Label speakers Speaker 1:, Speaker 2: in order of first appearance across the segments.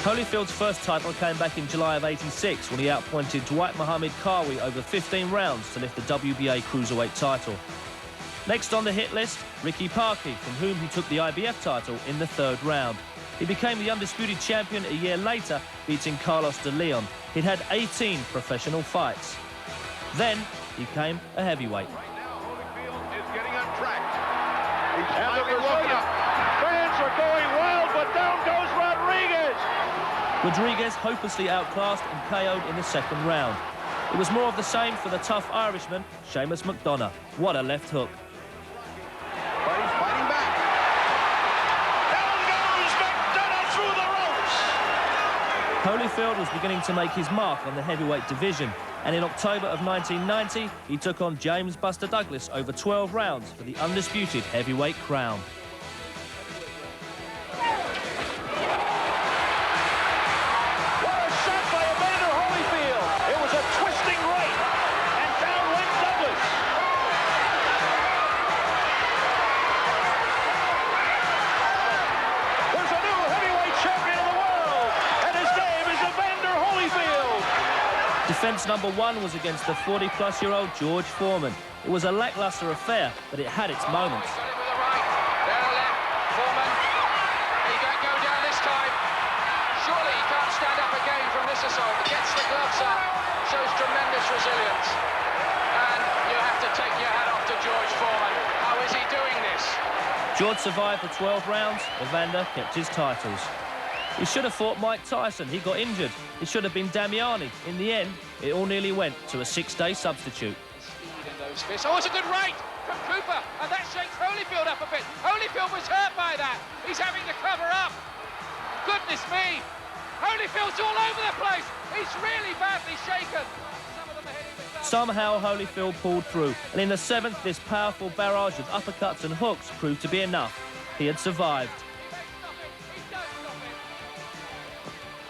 Speaker 1: Holyfield's first title came back in July of '86 when he outpointed Dwight Mohammed Kawi over 15 rounds to lift the WBA cruiserweight title. Next on the hit list, Ricky Parkey, from whom he took the IBF title in the 3rd round. He became the undisputed champion a year later, beating Carlos de Leon. He'd had 18 professional fights. Then he became a heavyweight.
Speaker 2: Right now, Holyfield is getting on track. He's
Speaker 3: And the
Speaker 2: finally
Speaker 3: Brazilian
Speaker 2: woken up.
Speaker 3: fans are going wild, but down goes Rodriguez.
Speaker 1: Rodriguez hopelessly outclassed and KO'd in the 2nd round. It was more of the same for the tough Irishman, Seamus McDonough. What a left hook.
Speaker 2: But he's fighting back.
Speaker 3: Down goes McDonough through the ropes.
Speaker 1: Holyfield was beginning to make his mark on the heavyweight division, and in October of 1990, he took on James Buster Douglas over 12 rounds for the undisputed heavyweight crown.
Speaker 3: What a shot by Evander Holyfield. It was a twisting right, and down went Douglas. There's a new heavyweight champion of the world, and his name is Evander Holyfield.
Speaker 1: Defence number 1 was against the 40-plus-year-old George Foreman. It was a lacklustre affair, but it had its moments.
Speaker 4: Got it with the right, there the left, Foreman. He can't go down this time. Surely he can't stand up again from this assault. He gets the gloves up, shows tremendous resilience. And you have to take your hat off to George Foreman. How is he doing this?
Speaker 1: George survived for 12 rounds. Evander kept his titles. He should have fought Mike Tyson. He got injured. It should have been Damiani. In the end, it all nearly went to a 6-day substitute.
Speaker 4: Speed in those fists. Oh, it's a good right from Cooper, and that shakes Holyfield up a bit. Holyfield was hurt by that. He's having to cover up. Goodness me. Holyfield's all over the place. He's really badly shaken. Some of them are hitting the ground.
Speaker 1: Somehow Holyfield pulled through, and in the 7th, this powerful barrage of uppercuts and hooks proved to be enough. He had survived.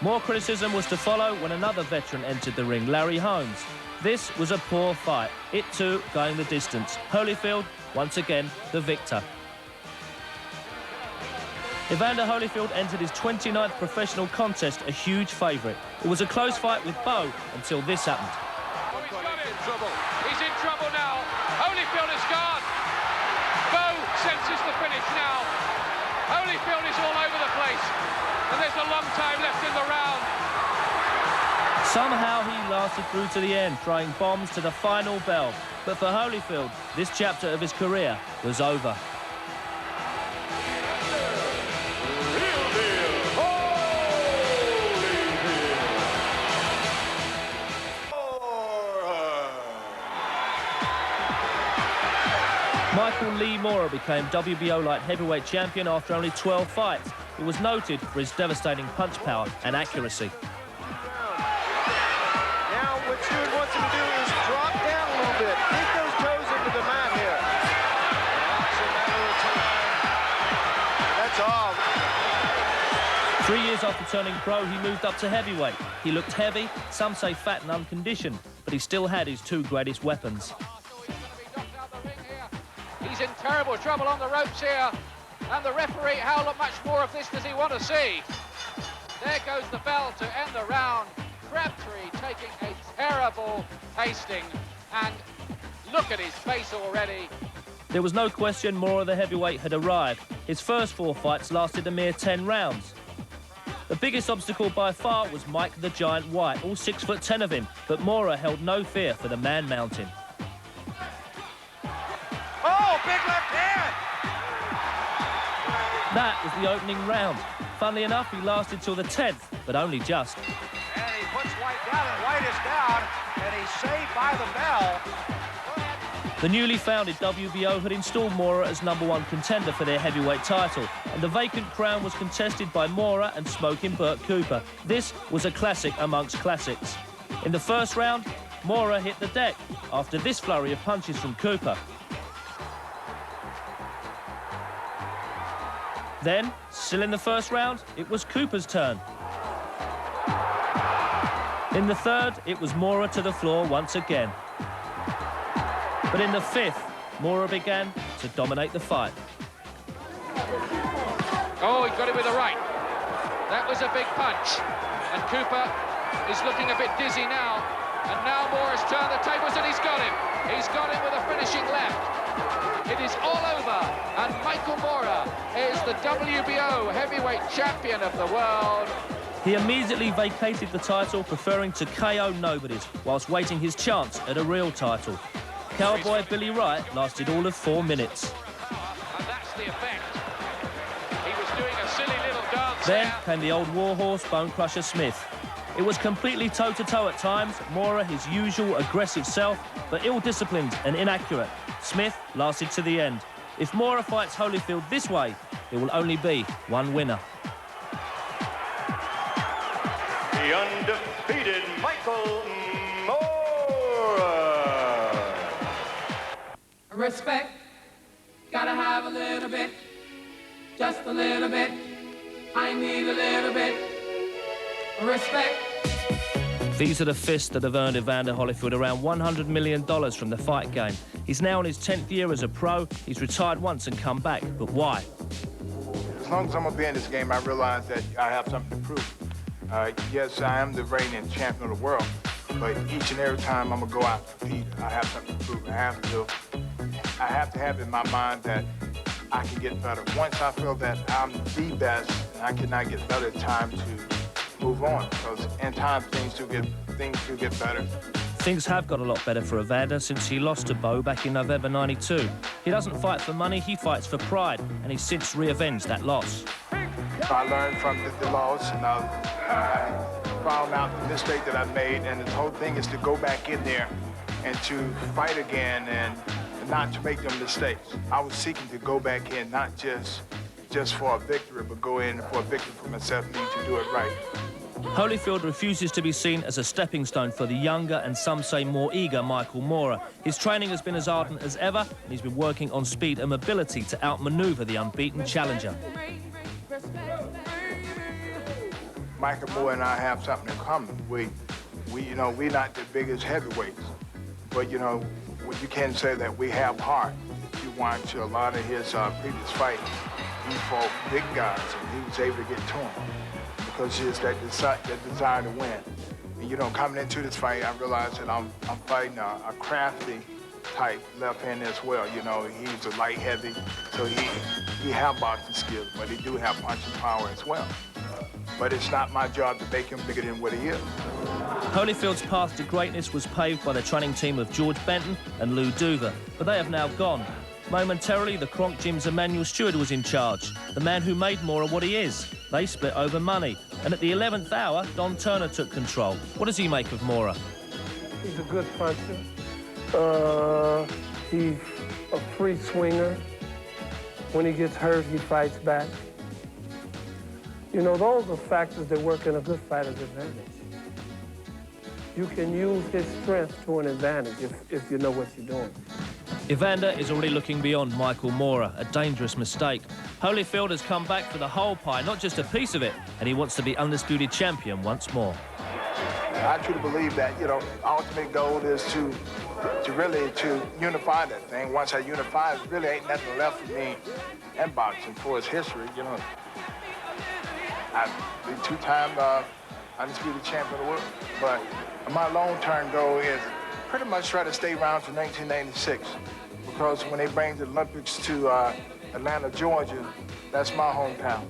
Speaker 1: More criticism was to follow when another veteran entered the ring, Larry Holmes. This was a poor fight, it too going the distance. Holyfield, once again, the victor. Evander Holyfield entered his 29th professional contest, a huge favourite. It was a close fight with Bo until this happened.
Speaker 4: Oh, he's got it. He's in trouble now. Holyfield is gone. Bo senses the finish now. Holyfield is all over the place. And there's a long time left in the round.
Speaker 1: Somehow he lasted through to the end, throwing bombs to the final bell. But for Holyfield, this chapter of his career was over. Michael Lee Mora became WBO light heavyweight champion after only 12 fights. He was noted for his devastating punch power and accuracy.
Speaker 3: Now what Stewart wants him to do is drop down a little bit. Keep those toes into the mat here. It's a matter of time. That's all.
Speaker 1: 3 years after turning pro, he moved up to heavyweight. He looked heavy, some say fat and unconditioned, but he still had his 2 greatest weapons.
Speaker 4: He's in terrible trouble on the ropes here. And the referee, how much more of this does he want to see? There goes the bell to end the round. Crabtree taking a terrible pasting. And look at his face already.
Speaker 1: There was no question Mora the heavyweight had arrived. His first 4 fights lasted a mere 10 rounds. The biggest obstacle by far was Mike the Giant White, all 6'10" of him, but Mora held no fear for the Man Mountain.
Speaker 3: Oh, big left hand!
Speaker 1: That was the opening round. Funnily enough, he lasted till the 10th, but only just.
Speaker 3: And he puts White down, and White is down, and he's saved by the bell.
Speaker 1: The newly founded WBO had installed Mora as #1 contender for their heavyweight title, and the vacant crown was contested by Mora and Smoking Burt Cooper. This was a classic amongst classics. In the first round, Mora hit the deck after this flurry of punches from Cooper. Then, still in the first round, it was Cooper's turn. In the third, it was Mora to the floor once again. But in the 5th, Mora began to dominate the fight.
Speaker 4: Oh, he got it with the right. That was a big punch. And Cooper is looking a bit dizzy now. And now Moore has turned the tables and he's got him. He's got him with a finishing left. It is all over. And Michael Moorer is the WBO heavyweight champion of the world.
Speaker 1: He immediately vacated the title, preferring to KO nobodies whilst waiting his chance at a real title. Cowboy Billy Wright lasted all of 4 minutes.
Speaker 4: And that's the effect. He was doing a silly little dance
Speaker 1: Then
Speaker 4: there.
Speaker 1: came the old warhorse Bone Crusher Smith. It was completely toe-to-toe at times. Moorer, his usual aggressive self, but ill-disciplined and inaccurate. Smith lasted to the end. If Moorer fights Holyfield this way, there will only be one winner.
Speaker 3: The undefeated Michael Moorer.
Speaker 5: Respect, gotta have a little bit, just a little bit. I need a little bit. Respect.
Speaker 1: These are the fists that have earned Evander Holyfield around $100 million from the fight game. He's now in his 10th year as a pro. He's retired once and come back, but why?
Speaker 6: As long as I'm gonna be in this game, I realize that I have something to prove. Yes, I am the reigning champion of the world, but each and every time I'm gonna go out and compete, I have something to prove. I have to have in my mind that I can get better. Once I feel that I'm the best, I cannot get better, it's time to move on, because in time things do get better.
Speaker 1: Things have got a lot better for Evander since he lost to Bo back in November '92. He doesn't fight for money, he fights for pride, and he's since re-avenged that loss.
Speaker 6: I learned from the loss, and I found out the mistake that I made, and the whole thing is to go back in there and to fight again and not to make them mistakes. I was seeking to go back in, not just for a victory, but go in for a victory for myself, need to do it right.
Speaker 1: Holyfield refuses to be seen as a stepping stone for the younger and some say more eager Michael Moorer. His training has been as ardent as ever, and he's been working on speed and mobility to outmaneuver the unbeaten challenger.
Speaker 6: Michael Moorer and I have something in common. We're not the biggest heavyweights, but you can say that we have heart. If you watch a lot of his previous fights, he fought big guys and he was able to get to them because he has that desire to win. And coming into this fight, I realized that I'm fighting a crafty type left hand as well. He's a light heavy, so he have boxing skills, but he do have punching power as well. But it's not my job to make him bigger than what he is.
Speaker 1: Holyfield's path to greatness was paved by the training team of George Benton and Lou Duva, but they have now gone. Momentarily, the Kronk Gym's Emmanuel Stewart was in charge, the man who made Moorer what he is. They split over money, and at the 11th hour, Don Turner took control. What does he make of Moorer?
Speaker 7: He's a good puncher. He's a free swinger. When he gets hurt, he fights back. Those are factors that work in a good fighter's advantage. You can use his strength to an advantage if you know what you're doing.
Speaker 1: Evander is already looking beyond Michael Moorer, a dangerous mistake. Holyfield has come back for the whole pie, not just a piece of it, and he wants to be undisputed champion once more.
Speaker 6: I truly believe that, our ultimate goal is to really unify that thing. Once I unify it, really ain't nothing left for me in boxing for its history, I'm the two-time undisputed champion of the world. But my long-term goal is pretty much try to stay around to 1996, because when they bring the Olympics to Atlanta, Georgia, that's my hometown.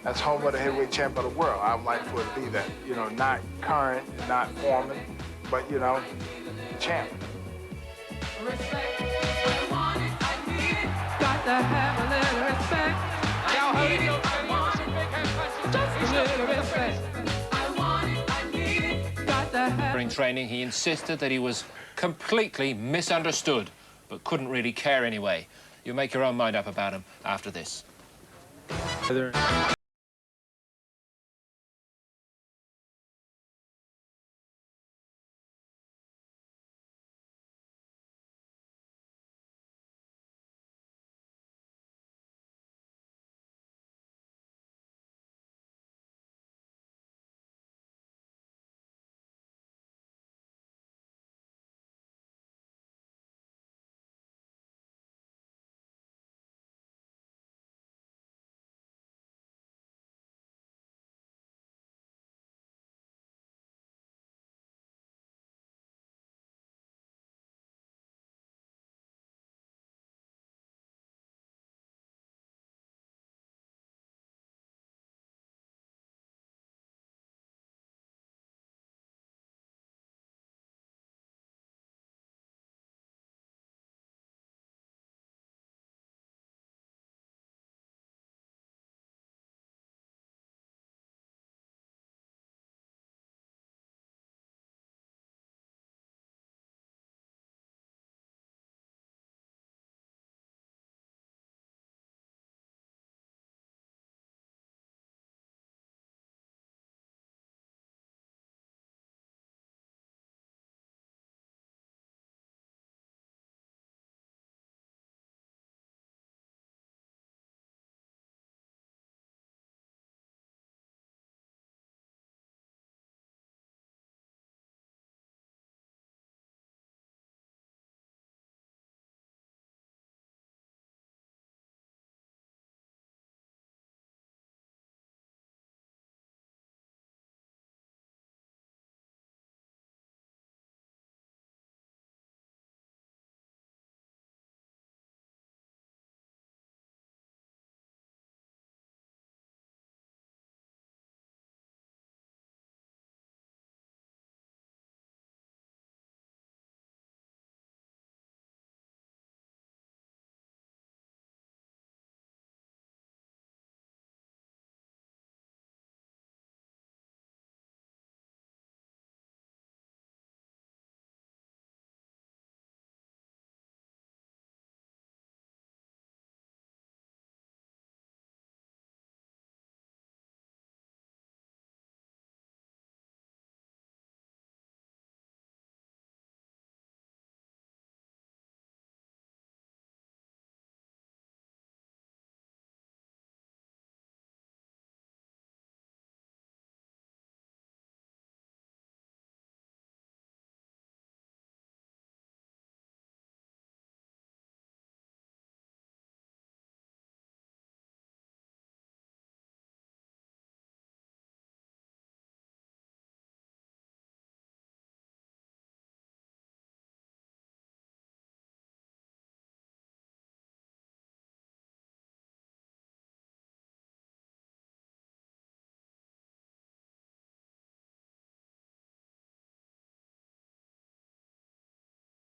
Speaker 6: That's home of the heavyweight champion of the world. I would like for it to be that, not current, not foreman, but, champ.
Speaker 5: Respect, I want it, I need it. Got to have a little respect.
Speaker 4: Now Holyfield
Speaker 5: I want it, just a little respect. I want it, I need it. Got to have.
Speaker 4: During training, he insisted that he was completely misunderstood, but couldn't really care anyway. You'll make your own mind up about him after this.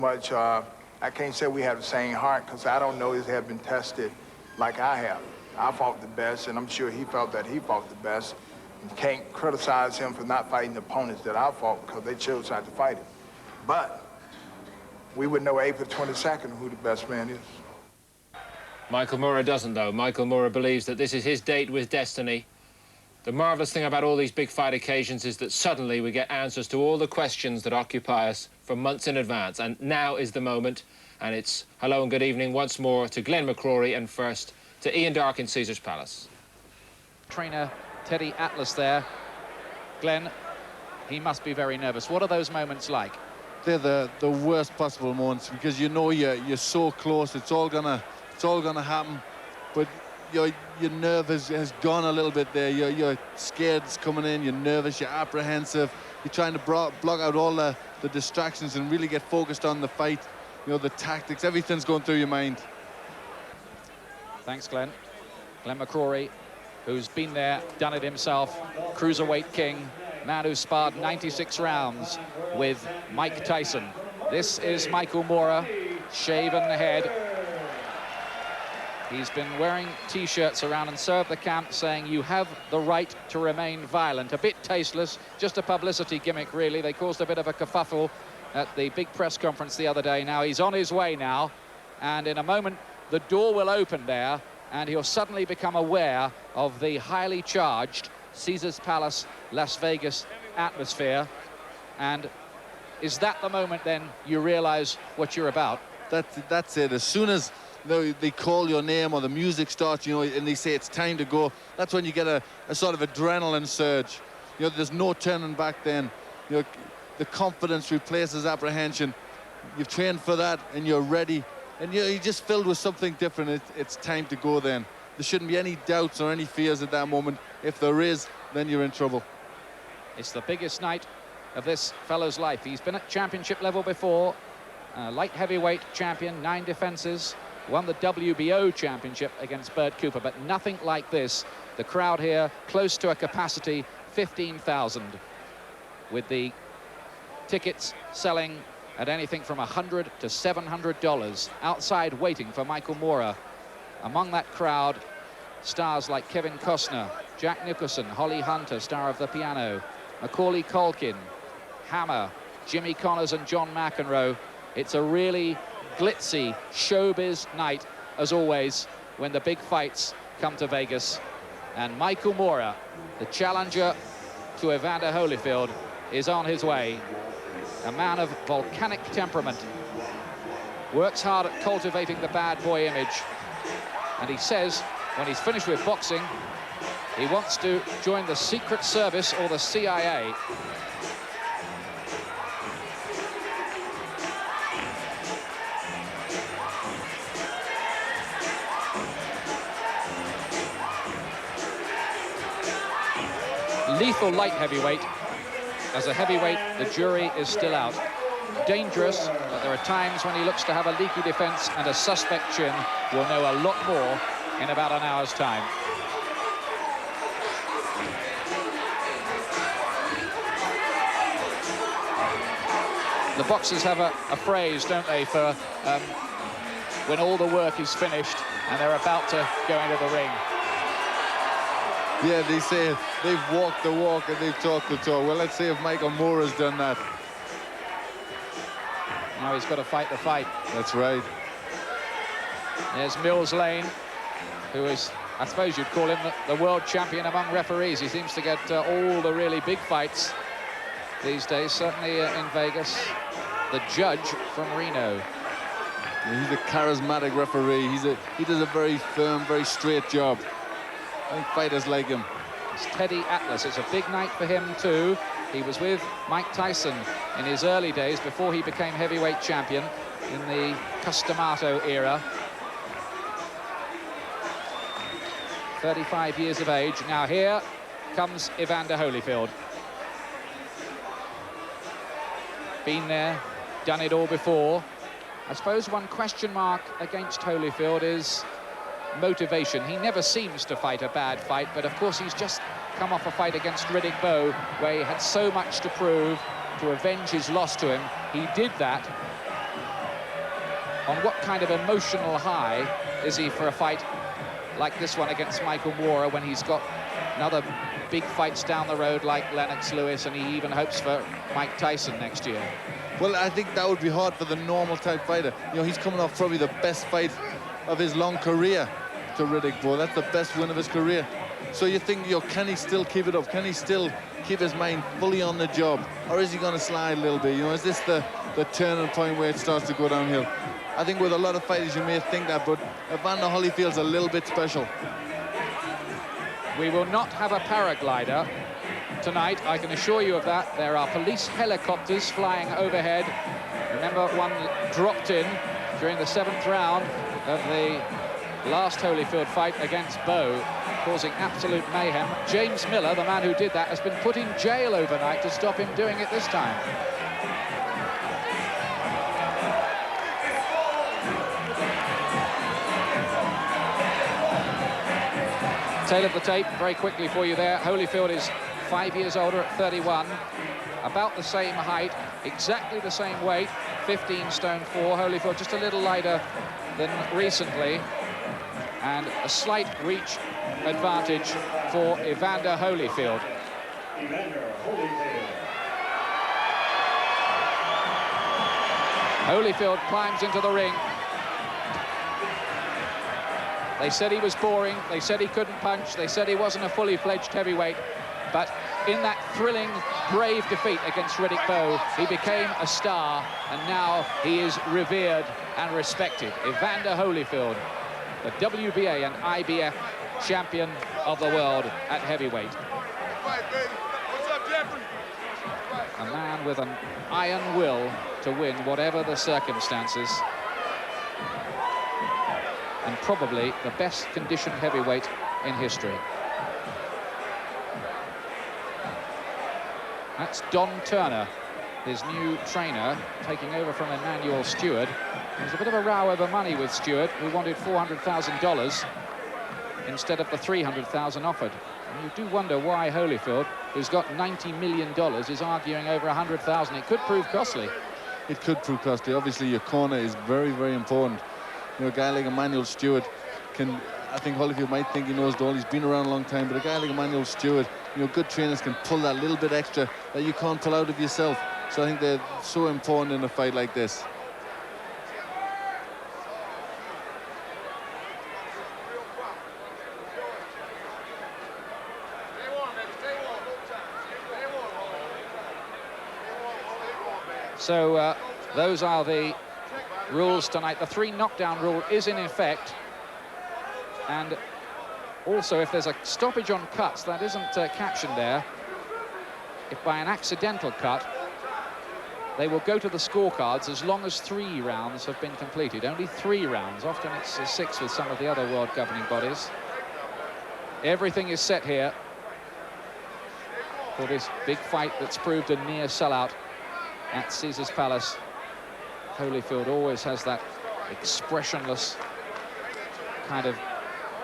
Speaker 6: Much, I can't say we have the same heart because I don't know his have been tested like I have. I fought the best, and I'm sure he felt that he fought the best. You can't criticize him for not fighting the opponents that I fought because they chose not to fight him. But we would know April 22nd who the best man is.
Speaker 8: Michael Moorer doesn't, though. Michael Moorer believes that this is his date with destiny. The marvellous thing about all these big fight occasions is that suddenly we get answers to all the questions that occupy us for months in advance. And now is the moment. And it's hello and good evening once more to Glenn McCrory and first to Ian Darke in Caesar's Palace.
Speaker 9: Trainer Teddy Atlas there. Glenn, he must be very nervous. What are those moments like?
Speaker 10: They're the worst possible moments because you know you're so close. It's all gonna happen, but your nerve has gone a little bit there. You're scared it's coming in. You're nervous. You're apprehensive. You're trying to block out all the distractions and really get focused on the fight. You know, the tactics. Everything's going through your mind.
Speaker 9: Thanks, Glenn. Glenn McCrory, who's been there, done it himself. Cruiserweight king, man who sparred 96 rounds with Mike Tyson. This is Michael Moorer, shaven head. He's been wearing T-shirts around and served the camp saying you have the right to remain violent. A bit tasteless, just a publicity gimmick, really. They caused a bit of a kerfuffle at the big press conference the other day. Now he's on his way now, and in a moment the door will open there, and he'll suddenly become aware of the highly charged Caesar's Palace, Las Vegas atmosphere. And is that the moment then you realize what you're about?
Speaker 10: That's it. As soon as they call your name or the music starts, you know, and they say it's time to go, that's when you get a sort of adrenaline surge. You know, there's no turning back then. You know, the confidence replaces apprehension. You've trained for that and you're ready, and you're just filled with something different. It's time to go then. There shouldn't be any doubts or any fears at that moment. If there is, then you're in trouble.
Speaker 9: It's the biggest night of this fellow's life. He's been at championship level before, light heavyweight champion, 9 defenses, won the WBO championship against Bert Cooper, but nothing like this. The crowd here close to a capacity 15,000, with the tickets selling at anything from $100 to $700 outside waiting for Michael Moorer. Among that crowd, stars like Kevin Costner, Jack Nicholson, Holly Hunter, star of The Piano, Macaulay Culkin, Hammer, Jimmy Connors and John McEnroe. It's a really glitzy showbiz night, as always, when the big fights come to Vegas. And Michael Moorer, the challenger to Evander Holyfield, is on his way. A man of volcanic temperament, works hard at cultivating the bad boy image, and he says when he's finished with boxing he wants to join the Secret Service or the CIA. Lethal light heavyweight. As a heavyweight, the jury is still out. Dangerous, but there are times when he looks to have a leaky defense and a suspect chin. We'll know a lot more in about an hour's time. The boxers have a phrase, don't they, for when all the work is finished and they're about to go into the ring.
Speaker 10: Yeah, they say they've walked the walk and they've talked the talk. Well, let's see if Michael Moorer's done that.
Speaker 9: Now he's got to fight the fight.
Speaker 10: That's right.
Speaker 9: There's Mills Lane, who is, I suppose you'd call him the world champion among referees. He seems to get all the really big fights these days, certainly in Vegas. The judge from Reno.
Speaker 10: Yeah, he's a charismatic referee. He does a very firm, very straight job. I think fighters like him.
Speaker 9: It's Teddy Atlas. It's a big night for him too. He was with Mike Tyson in his early days before he became heavyweight champion in the Customato era. 35 years of age. Now here comes Evander Holyfield. Been there, done it all before. I suppose one question mark against Holyfield is motivation. He never seems to fight a bad fight, but of course he's just come off a fight against Riddick Bowe where he had so much to prove to avenge his loss to him. He did that, on what kind of emotional high is he for a fight like this one against Michael Moorer, when he's got another big fights down the road like Lennox Lewis, and he even hopes for Mike Tyson next year?
Speaker 10: Well, I think that would be hard for the normal type fighter. You know, he's coming off probably the best fight of his long career to Riddick Bowe. That's the best win of his career. So you think, you know, can he still keep it up? Can he still keep his mind fully on the job? Or is he going to slide a little bit? You know, is this the turning point where it starts to go downhill? I think with a lot of fighters you may think that, but Evander Holyfield's a little bit special.
Speaker 9: We will not have a paraglider tonight, I can assure you of that. There are police helicopters flying overhead. Remember, one dropped in during the 7th round of the last Holyfield fight against Bowe, causing absolute mayhem. James Miller, the man who did that, has been put in jail overnight to stop him doing it this time. Tail of the tape very quickly for you there. Holyfield is 5 years older at 31, about the same height, exactly the same weight, 15 stone 4. Holyfield just a little lighter than recently, and a slight reach advantage for Evander Holyfield. Holyfield climbs into the ring. They said he was boring, they said he couldn't punch, they said he wasn't a fully fledged heavyweight, but in that thrilling, brave defeat against Riddick Bowe, he became a star, and now he is revered and respected. Evander Holyfield, the WBA and IBF champion of the world at heavyweight. A man with an iron will to win whatever the circumstances, and probably the best conditioned heavyweight in history. That's Don Turner, his new trainer, taking over from Emmanuel Stewart. There was a bit of a row over money with Stewart, who wanted $400,000 instead of the $300,000 offered. And you do wonder why Holyfield, who's got $90 million, is arguing over $100,000. It could prove costly.
Speaker 10: It could prove costly. Obviously, your corner is very, very important. You know, a guy like Emmanuel Stewart can, I think Holyfield might think he knows it all. He's been around a long time, but a guy like Emmanuel Stewart, you know, good trainers can pull that little bit extra that you can't pull out of yourself. So I think they're so important in a fight like this.
Speaker 9: So those are the rules tonight. The 3 knockdown rule is in effect, and also if there's a stoppage on cuts, that isn't captioned there, if by an accidental cut, they will go to the scorecards as long as 3 rounds have been completed. Only 3 rounds. Often it's 6 with some of the other world governing bodies. Everything is set here for this big fight that's proved a near sellout at Caesar's Palace. Holyfield always has that expressionless, kind of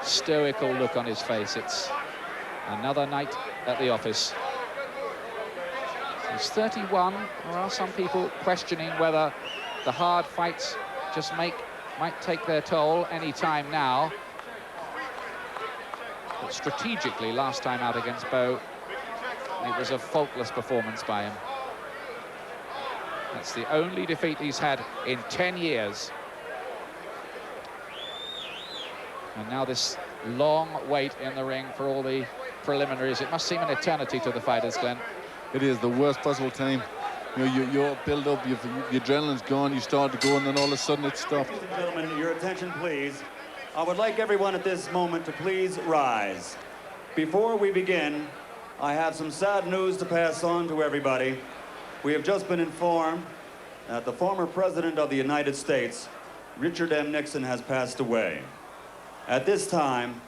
Speaker 9: stoical look on his face. It's another night at the office. He's 31. There are some people questioning whether the hard fights just might take their toll any time now. But strategically, last time out against Bowe, it was a faultless performance by him. That's the only defeat he's had in 10 years. And now this long wait in the ring for all the preliminaries. It must seem an eternity to the fighters, Glenn.
Speaker 10: It is the worst possible time. You know, your build up, your adrenaline's gone, you start to go, and then all of a sudden it stops.
Speaker 11: Ladies and gentlemen, your attention, please. I would like everyone at this moment to please rise. Before we begin, I have some sad news to pass on to everybody. We have just been informed that the former President of the United States, Richard M. Nixon, has passed away. At this time,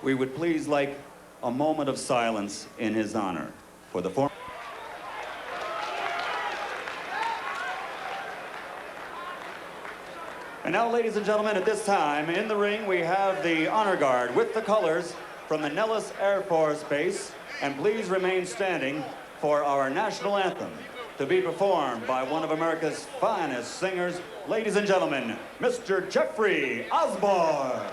Speaker 11: we would please like a moment of silence in his honor for the former. And now, ladies and gentlemen, at this time, in the ring, we have the honor guard with the colors from the Nellis Air Force Base. And please remain standing for our national anthem. to be performed by one of America's finest singers. Ladies and gentlemen, Mr. Jeffrey Osborne.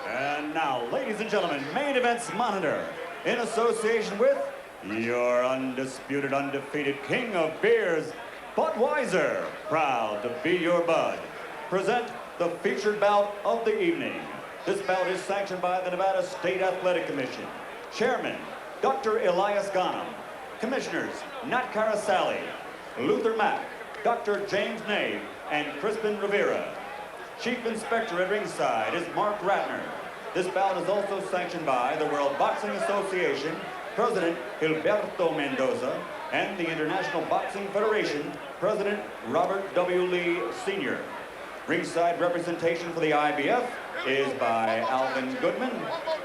Speaker 11: And now, ladies and gentlemen, Main Events Monitor, in association with your undisputed, undefeated king of beers, Budweiser, proud to be your bud, present the featured bout of the evening. This bout is sanctioned by the Nevada State Athletic Commission. Chairman, Dr. Elias Ghanem. Commissioners, Nat Carasali, Luther Mack, Dr. James Nave, and Crispin Rivera. Chief Inspector at ringside is Mark Ratner. This bout is also sanctioned by the World Boxing Association, President Gilberto Mendoza, and the International Boxing Federation, President Robert W. Lee Sr. Ringside representation for the IBF is by Alvin Goodman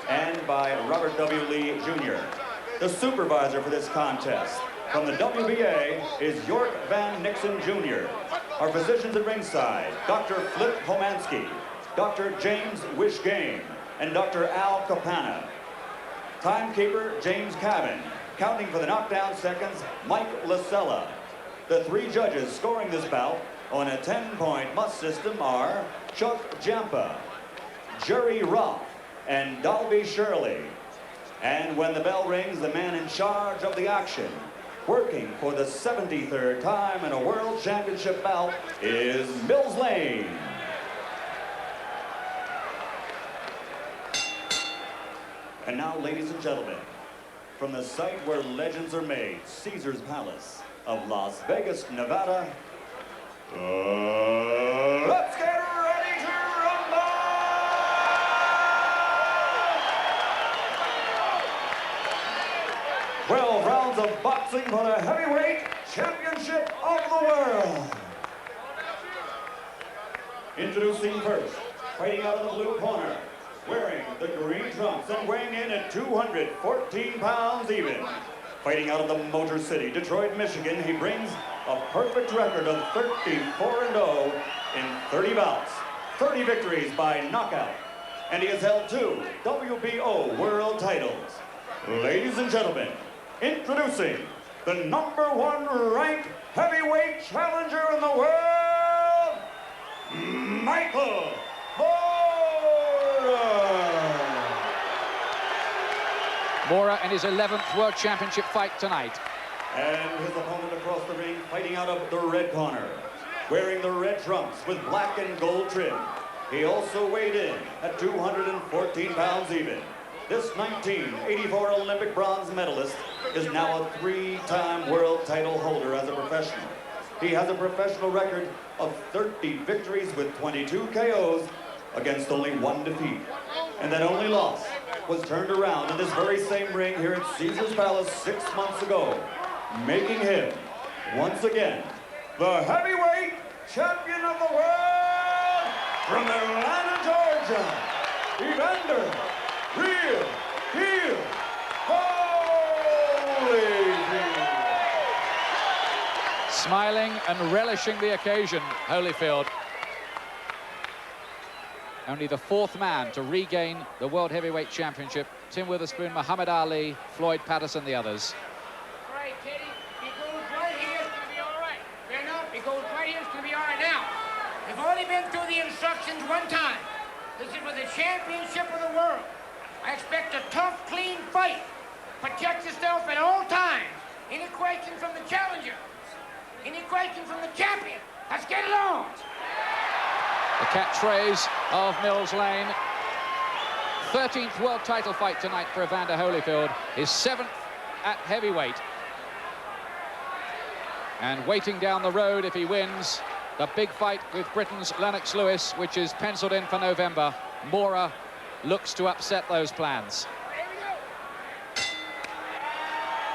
Speaker 11: and by Robert W. Lee Jr. The supervisor for this contest from the WBA is York Van Nixon Jr. Our physicians at ringside, Dr. Flip Homansky, Dr. James Wishgame, and Dr. Al Capana. Timekeeper, James Cabin. Counting for the knockdown seconds, Mike Lasella. The three judges scoring this bout on a 10-point must system are Chuck Jampa, Jerry Roth, and Dalby Shirley. And when the bell rings, the man in charge of the action, working for the 73rd time in a World Championship bout, is Mills Lane. And now, ladies and gentlemen, from the site where legends are made, Caesar's Palace of Las Vegas, Nevada, let's get ready to rumble! 12 rounds of boxing for the heavyweight championship of the world. Introducing first, fighting out of the blue corner, wearing the green trunks and weighing in at 214 pounds even. Fighting out of the Motor City, Detroit, Michigan, he brings a perfect record of 34-0 in 30 bouts, 30 victories by knockout, and he has held 2 WBO world titles. Ladies and gentlemen, introducing the #1 ranked heavyweight challenger in the world, Michael
Speaker 9: Mora in his 11th World Championship fight tonight.
Speaker 11: And his opponent across the ring, fighting out of the red corner, wearing the red trunks with black and gold trim. He also weighed in at 214 pounds even. This 1984 Olympic bronze medalist is now a 3-time world title holder as a professional. He has a professional record of 30 victories with 22 KOs against only 1 defeat. And that only loss was turned around in this very same ring here at Caesar's Palace 6 months ago, making him, once again, the heavyweight champion of the world from Atlanta, Georgia, Evander Holyfield.
Speaker 9: Smiling and relishing the occasion, Holyfield. Only the 4th man to regain the World Heavyweight Championship. Tim Witherspoon, Muhammad Ali, Floyd Patterson, the others.
Speaker 12: All right, Teddy, it goes right here, it's going to be all right. Fair enough, it goes right here, it's going to be all right. Now, I've only been through the instructions one time. This is for the championship of the world. I expect a tough, clean fight. Protect yourself at all times. Any questions from the challenger? Any questions from the champion? Let's get it on.
Speaker 9: The catchphrase of Mills Lane. 13th world title fight tonight for Evander Holyfield. His 7th at heavyweight. And waiting down the road if he wins, the big fight with Britain's Lennox Lewis, which is penciled in for November. Mora looks to upset those plans.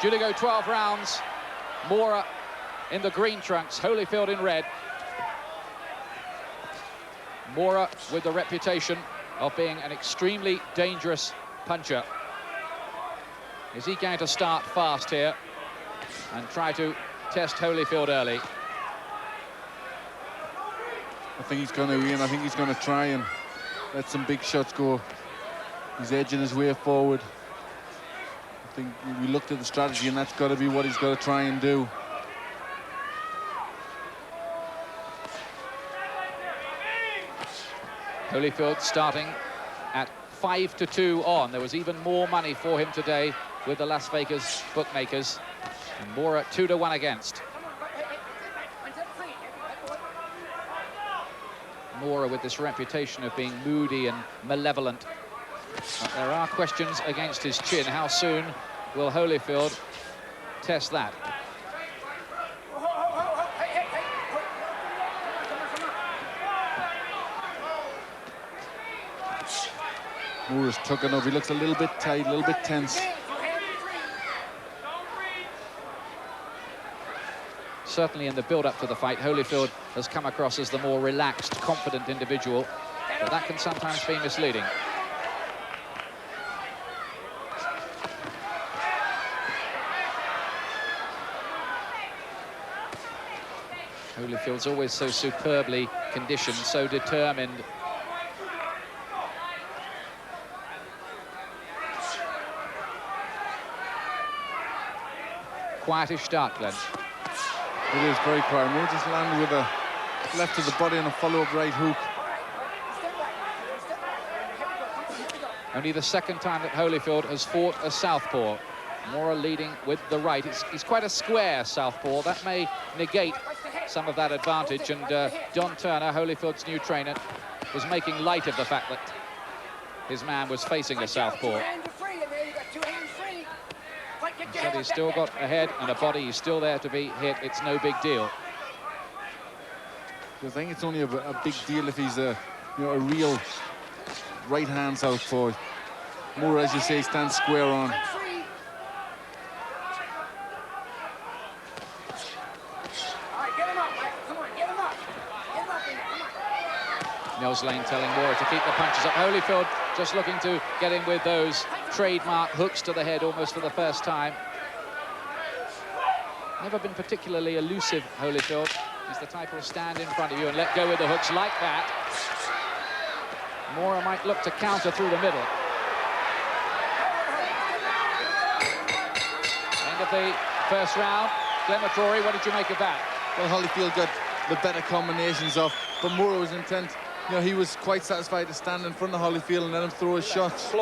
Speaker 9: Due to go 12 rounds. Mora in the green trunks, Holyfield in red. Mora with the reputation of being an extremely dangerous puncher. Is he going to start fast here and try to test Holyfield early?
Speaker 10: I think he's going to win. I think he's going to try and let some big shots go. He's edging his way forward. think we looked at the strategy, and that's got to be what he's got to try and do.
Speaker 9: Holyfield starting at 5-2 on. There was even more money for him today with the Las Vegas bookmakers. And Mora 2-1 against. Mora with this reputation of being moody and malevolent. But there are questions against his chin. How soon will Holyfield test that?
Speaker 10: Mora's tucking up. He looks a little bit tight, a little bit tense.
Speaker 9: Certainly in the build-up to the fight, Holyfield has come across as the more relaxed, confident individual, but that can sometimes be misleading. Holyfield's always so superbly conditioned, so determined. Quietish start, Glenn.
Speaker 10: It is very quiet. Moore just landed with a left of the body and a follow-up right hook.
Speaker 9: Only the second time that Holyfield has fought a southpaw. Mora leading with the right. He's quite a square southpaw. That may negate some of that advantage. And Don Turner, Holyfield's new trainer, was making light of the fact that his man was facing a southpaw. He said he's still got a head and a body. He's still there to be hit. It's no big deal.
Speaker 10: I think it's only a big deal if he's a real right-hand southpaw. Moore, as you say, stands square on.
Speaker 9: Nels Lane telling Mora to keep the punches up. Holyfield just looking to get in with those trademark hooks to the head almost for the first time. Never been particularly elusive, Holyfield. He's the type who'll stand in front of you and let go with the hooks like that. Mora might look to counter through the middle. End of the first round. Glenn McCrory, what did you make of that?
Speaker 10: Well, Holyfield got the better combinations off, but Mora was intent. He was quite satisfied to stand in front of Holyfield and let him throw his shots.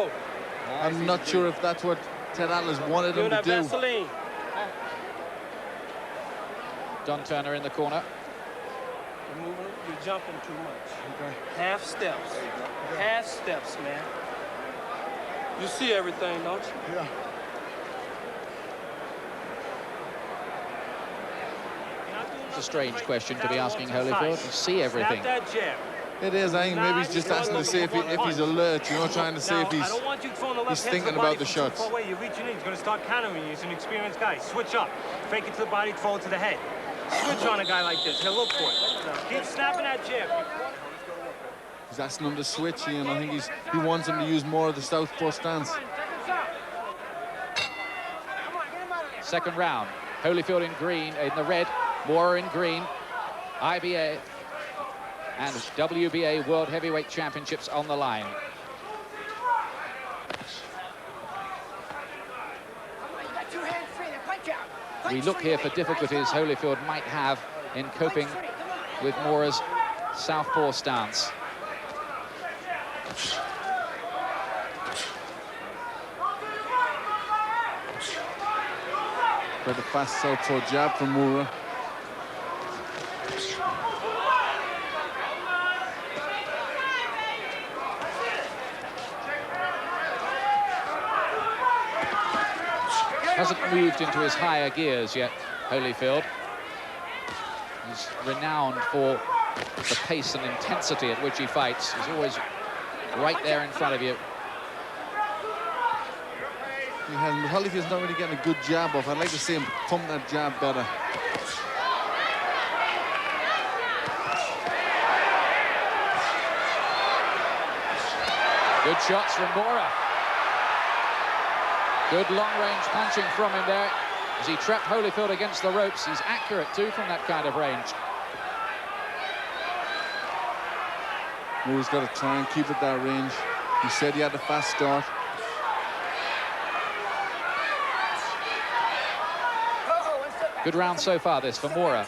Speaker 10: I'm not sure if that's what Ted Atlas wanted him to do.
Speaker 9: Don Turner in the corner.
Speaker 7: You're jumping too much. Okay. Half steps. Half steps, man. You see everything, don't you?
Speaker 10: Yeah.
Speaker 9: It's a strange question to be asking Holyfield. You see everything.
Speaker 10: It is. I think maybe he's just asking to see if he's alert, trying to see if he's thinking about the shots.
Speaker 13: You're reaching in. He's going to start countering you. He's an experienced guy. Switch up. Fake it to the body, throw it to the head. Switch on a guy like this. He'll look for it. Keep snapping that jab.
Speaker 10: He's asking him to switch, and I think he wants him to use more of the southpaw stance.
Speaker 9: Second round. Holyfield in green, in the red. Mora in green. IBA and WBA World Heavyweight Championships on the line. We look here for difficulties Holyfield might have in coping with Mora's southpaw stance.
Speaker 10: Quite a fast southpaw jab from Mora.
Speaker 9: Hasn't moved into his higher gears yet, Holyfield. He's renowned for the pace and intensity at which he fights. He's always right there in front of you.
Speaker 10: He hasn't. Holyfield's not really getting a good jab off. I'd like to see him pump that jab better.
Speaker 9: Good shots from Mora. Good long-range punching from him there as he trapped Holyfield against the ropes. He's accurate, too, from that kind of range.
Speaker 10: Mora's got to try and keep it that range. He said he had a fast start.
Speaker 9: Good round so far, this, for Mora.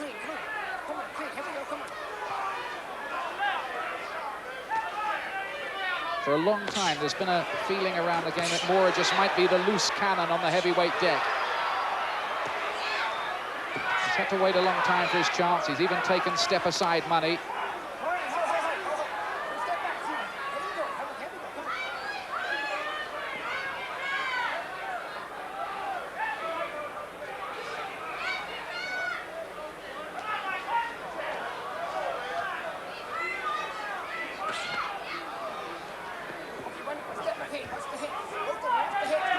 Speaker 9: For a long time, there's been a feeling around the game that Mora just might be the loose cannon on the heavyweight deck. He's had to wait a long time for his chance. He's even taken step-aside money.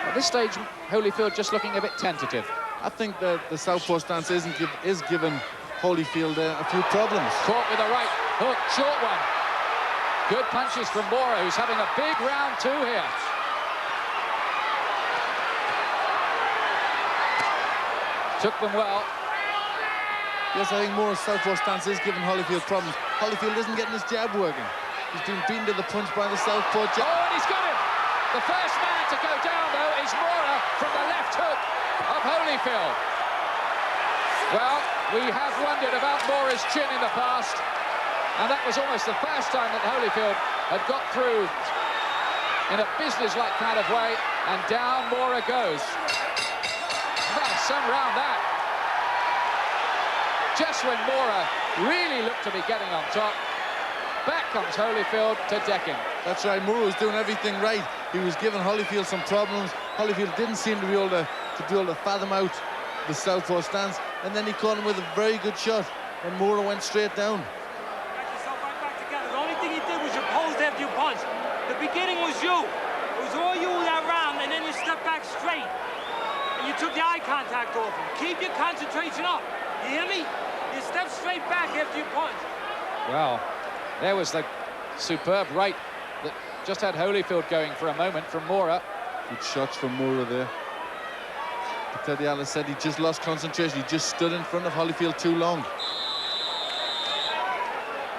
Speaker 9: At this stage, Holyfield just looking a bit tentative.
Speaker 10: I think the southpaw stance is giving Holyfield a few problems.
Speaker 9: Caught with a right hook, short one. Good punches from Mora, who's having a big round two here. Took them well.
Speaker 10: Yes, I think Mora's southpaw stance is giving Holyfield problems. Holyfield isn't getting his jab working. He's been beaten to the punch by the southpaw jab.
Speaker 9: Oh, and he's got him! The first man to go down, though, is Mora from the left hook of Holyfield. Well, we have wondered about Mora's chin in the past, and that was almost the first time that Holyfield had got through in a business-like kind of way, and down Mora goes. Well, some round that. Just when Mora really looked to be getting on top, back comes Holyfield to deck him.
Speaker 10: That's right, Mora was doing everything right. He was giving Holyfield some problems. Holyfield didn't seem to be able to fathom out the southpaw stance, and then he caught him with a very good shot, and Mora went straight down.
Speaker 13: Back yourself right back together. The only thing he did was you posed after you punched. The beginning was you. It was all you that round, and then you stepped back straight, and you took the eye contact off him. Keep your concentration up. You hear me? You step straight back after you punch.
Speaker 9: Well, there was the superb right that just had Holyfield going for a moment from Mora.
Speaker 10: Good shots from Mora there. But Teddy Alice said he just lost concentration. He just stood in front of Holyfield too long.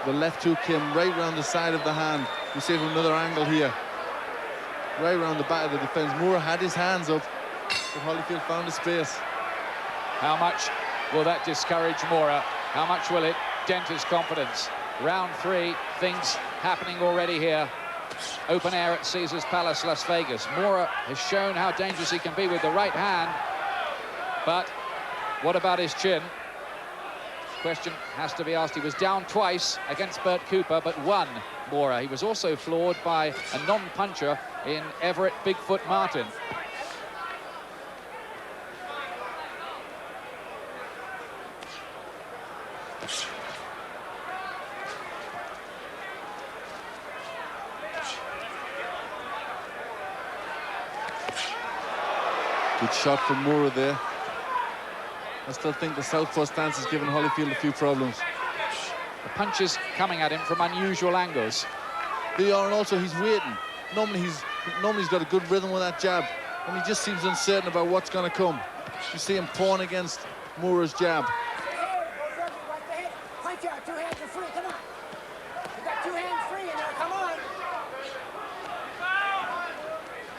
Speaker 10: The left hook came right round the side of the hand. We see from another angle here. Right around the back of the defence. Mora had his hands up, but Holyfield found a space.
Speaker 9: How much will that discourage Mora? How much will it dent his confidence? Round three, things happening already here. Open air at Caesars Palace, Las Vegas. Mora has shown how dangerous he can be with the right hand. But what about his chin? Question has to be asked. He was down twice against Bert Cooper, but won Mora. He was also floored by a non-puncher in Everett Bigfoot Martin.
Speaker 10: Good shot from Mora there. I still think the southpaw stance has given Holyfield a few problems.
Speaker 9: The punches coming at him from unusual angles.
Speaker 10: They are, and also he's waiting. Normally he's got a good rhythm with that jab, and he just seems uncertain about what's going to come. You see him pawn against Mora's jab.
Speaker 12: Punch out, 2 hands are free, come on. You got 2 hands free in there, come on.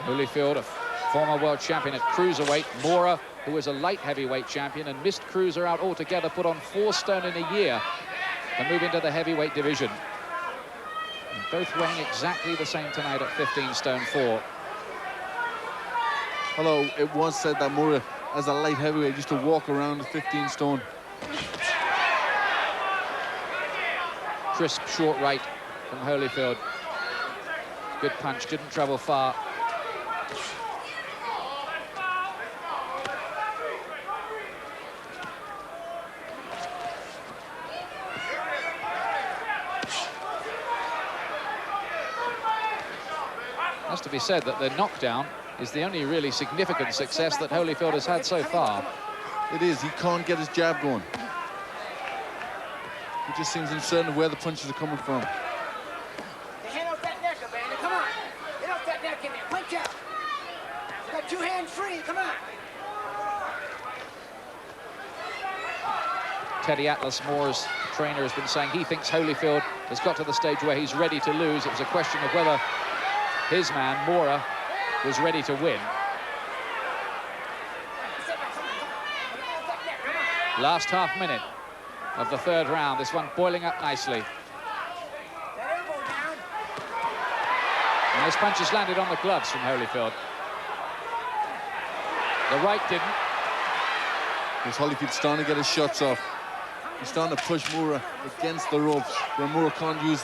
Speaker 9: Holyfield, a former world champion at cruiserweight. Mora, who was a light heavyweight champion and missed cruiser out altogether, put on 4 stone in a year to move into the heavyweight division. And both weighing exactly the same tonight at 15 stone 4.
Speaker 10: Although it was said that Mora, as a light heavyweight, used to walk around at 15 stone.
Speaker 9: Crisp short right from Holyfield. Good punch, didn't travel far. Has to be said that the knockdown is the only really significant success that Holyfield has had so far.
Speaker 10: It is. He can't get his jab going. He just seems uncertain of where the punches are coming from.
Speaker 12: Hand off that neck, Evander, come on. Get off that neck in there, punch out. You got 2 hands free, come on.
Speaker 9: Teddy Atlas, Mora's trainer, has been saying he thinks Holyfield has got to the stage where he's ready to lose. It was a question of whether his man, Mora, was ready to win. Last half minute of the third round. This one boiling up nicely. And those punches landed on the gloves from Holyfield. The right didn't.
Speaker 10: Because Holyfield's starting to get his shots off. He's starting to push Moore against the ropes, where Moore can't use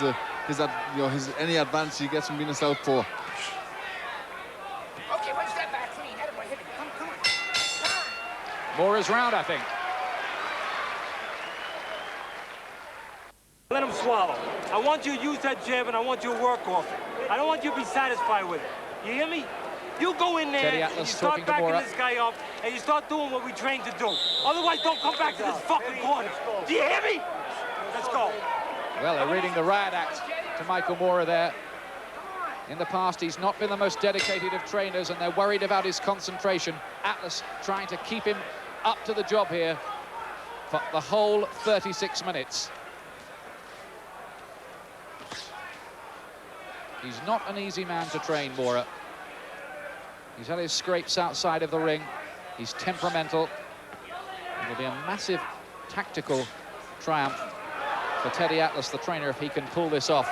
Speaker 10: any advantage he gets from being a southpaw.
Speaker 12: Okay, one step back, clean. Attaboy, hit it. Come on.
Speaker 9: Moore's round, I think.
Speaker 13: Let him swallow. I want you to use that jab, and I want you to work off it. I don't want you to be satisfied with it. You hear me? You go in there, and you start backing this guy up, and you start doing what we trained to do. Otherwise, don't come back to this fucking corner. Do you hear me? Let's go.
Speaker 9: Well, they're reading the riot act to Michael Moore there. In the past, he's not been the most dedicated of trainers, and they're worried about his concentration. Atlas trying to keep him up to the job here for the whole 36 minutes. He's not an easy man to train, Moore. He's had his scrapes outside of the ring. He's temperamental. It will be a massive tactical triumph for Teddy Atlas, the trainer, if he can pull this off.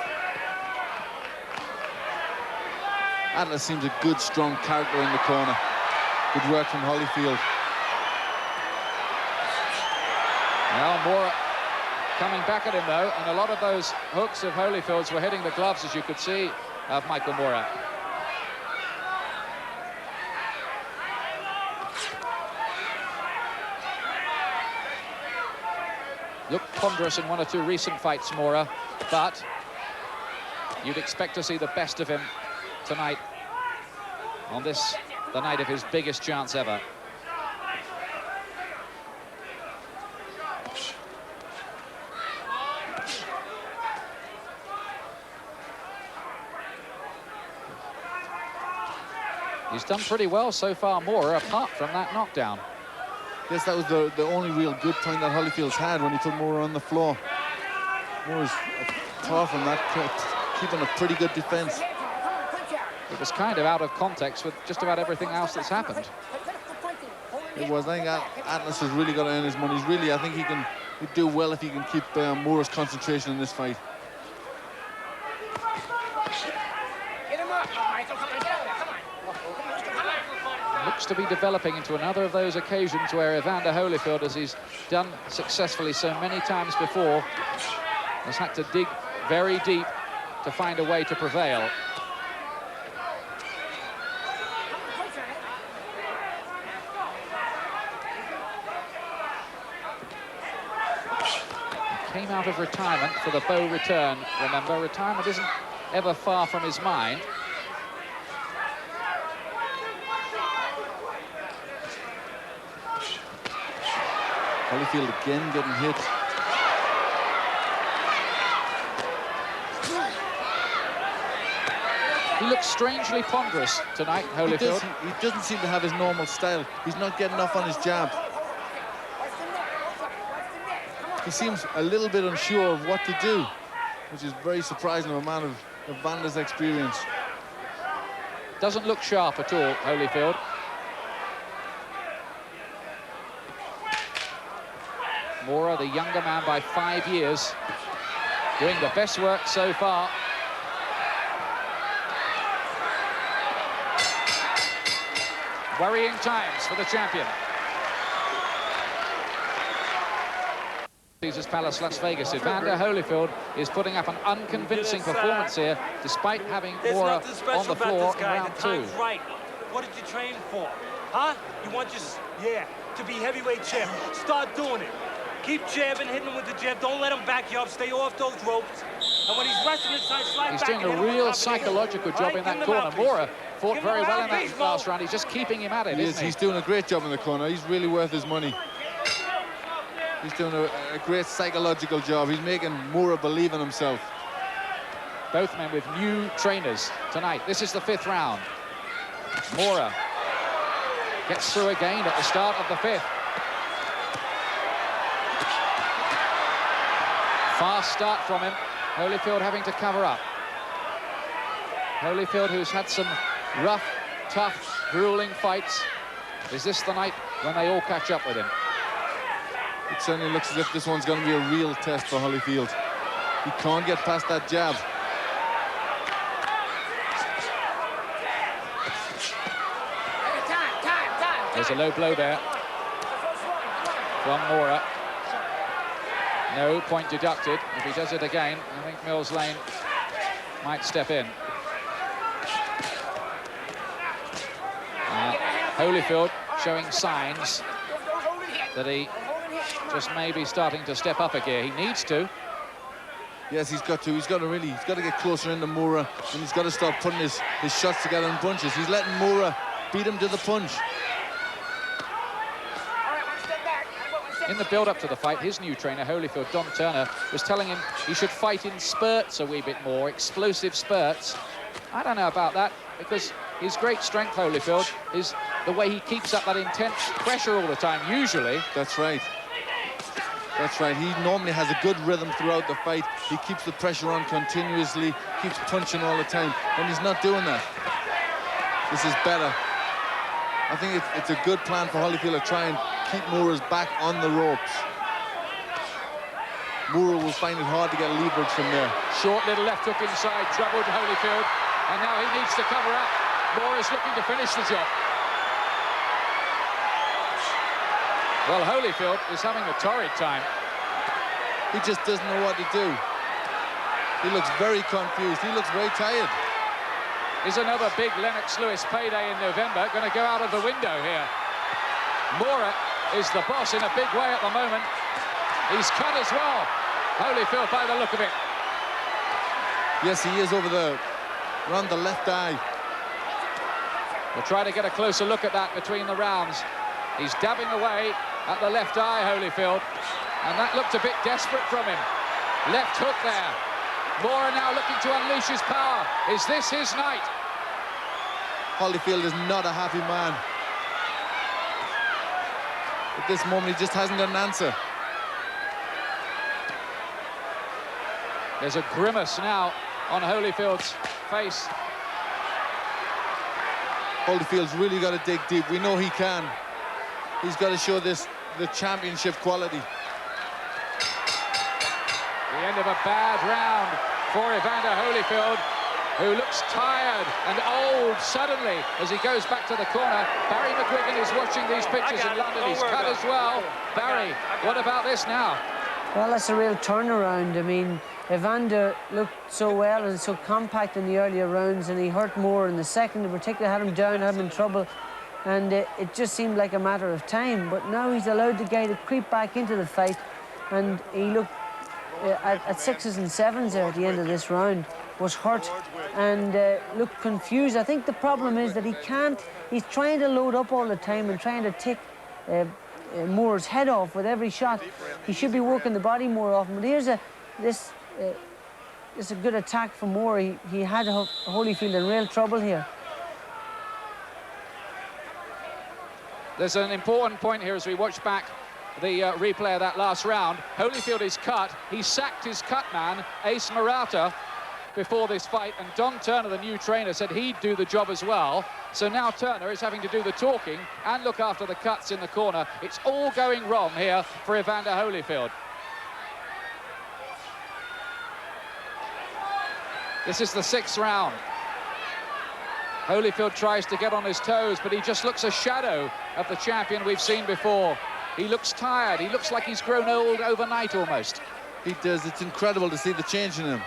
Speaker 10: Atlas seems a good, strong character in the corner. Good work from Holyfield.
Speaker 9: Well, Moore coming back at him, though, and a lot of those hooks of Holyfield's were hitting the gloves, as you could see, of Michael Moore. Looked ponderous in one or two recent fights, Moore, but you'd expect to see the best of him tonight on this, the night of his biggest chance ever. He's done pretty well so far, Moore, apart from that knockdown.
Speaker 10: Yes, that was the only real good point that Holyfield's had when he put Moore on the floor. Moore's far from that, keeping a pretty good defense.
Speaker 9: It was kind of out of context with just about everything else that's happened.
Speaker 10: It was. I think Atlas has really got to earn his money. I think he'd do well if he can keep Moore's concentration in this fight.
Speaker 12: Get him up, Michael. Come on, get out of there. Come on.
Speaker 9: Looks to be developing into another of those occasions where Evander Holyfield, as he's done successfully so many times before, has had to dig very deep to find a way to prevail. He came out of retirement for the bow return. Remember, retirement isn't ever far from his mind.
Speaker 10: Holyfield again getting hit.
Speaker 9: He looks strangely ponderous tonight, Holyfield.
Speaker 10: He doesn't seem to have his normal style. He's not getting off on his jab. He seems a little bit unsure of what to do, which is very surprising of a man of Evander's experience.
Speaker 9: Doesn't look sharp at all, Holyfield. Moore, the younger man by 5 years, doing the best work so far. Worrying times for the champion. Caesars Palace, Las Vegas. Evander Holyfield is putting up an unconvincing performance here, despite having Moore on the floor in round 2.
Speaker 13: Right. What did you train for? Huh? You want to be heavyweight champ. Start doing it. Keep jabbing, hitting him with the jab. Don't let him back you up. Stay off those ropes. And when he's resting inside, slide
Speaker 9: he's
Speaker 13: back.
Speaker 9: He's doing a real psychological job in that corner. Moore fought very well in that last round. He's just keeping him at it, isn't he?
Speaker 10: He's doing a great job in the corner. He's really worth his money. He's doing a great psychological job. He's making Moore believe in himself.
Speaker 9: Both men with new trainers tonight. This is the 5th round. Moore gets through again at the start of the 5th. Fast start from him. Holyfield having to cover up. Holyfield, who's had some rough, tough, grueling fights. Is this the night when they all catch up with him?
Speaker 10: It certainly looks as if this one's going to be a real test for Holyfield. He can't get past that jab.
Speaker 9: There's a low blow there from Mora. No point deducted. If he does it again, I think Mills Lane might step in. Holyfield showing signs that he just may be starting to step up a gear. He needs to.
Speaker 10: Yes, he's got to. He's got to get closer into Mora, and he's got to start putting his shots together in punches. He's letting Mora beat him to the punch.
Speaker 9: In the build-up to the fight, his new trainer, Holyfield, Don Turner, was telling him he should fight in spurts a wee bit more, explosive spurts. I don't know about that, because his great strength, Holyfield, is the way he keeps up that intense pressure all the time, usually.
Speaker 10: That's right. That's right. He normally has a good rhythm throughout the fight. He keeps the pressure on continuously, keeps punching all the time, and he's not doing that. This is better. I think it's a good plan for Holyfield to try and keep Mora's back on the ropes. Mora will find it hard to get leverage from there.
Speaker 9: Short little left hook inside, troubled Holyfield, and now he needs to cover up. Mora's looking to finish the job. Well, Holyfield is having a torrid time.
Speaker 10: He just doesn't know what to do. He looks very confused. He looks very tired.
Speaker 9: Is another big Lennox Lewis payday in November going to go out of the window here? Mora is the boss in a big way at the moment. He's cut as well, Holyfield, by the look of it.
Speaker 10: Yes, he is around the left eye.
Speaker 9: We'll try to get a closer look at that between the rounds. He's dabbing away at the left eye, Holyfield, and that looked a bit desperate from him. Left hook there. Mora now looking to unleash his power. Is this his night?
Speaker 10: Holyfield is not a happy man. At this moment, he just hasn't got an answer.
Speaker 9: There's a grimace now on Holyfield's face.
Speaker 10: Holyfield's really got to dig deep. We know he can. He's got to show the championship quality.
Speaker 9: The end of a bad round for Evander Holyfield, who looks tired and old suddenly as he goes back to the corner. Barry McGuigan is watching these pictures in London. He's cut as well. Barry, what about this now?
Speaker 14: Well, that's a real turnaround. I mean, Evander looked so well and so compact in the earlier rounds, and he hurt more in the second in particular, had him down, had him in trouble, and it just seemed like a matter of time. But now he's allowed the guy to creep back into the fight, and he looked at 6s and 7s there at the end of this round, was hurt and looked confused. I think the problem is that he's trying to load up all the time and trying to take Moore's head off with every shot. He should be working the body more often, but here's this is a good attack from Moore. He had Holyfield in real trouble here.
Speaker 9: There's an important point here as we watch back the replay of that last round. Holyfield is cut. He sacked his cut man, Ace Murata, before this fight, and Don Turner, the new trainer, said he'd do the job as well. So now Turner is having to do the talking and look after the cuts in the corner. It's all going wrong here for Evander Holyfield. This is the 6th round. Holyfield tries to get on his toes, but he just looks a shadow of the champion we've seen before. He looks tired. He looks like he's grown old overnight almost.
Speaker 10: He does. It's incredible to see the change in him.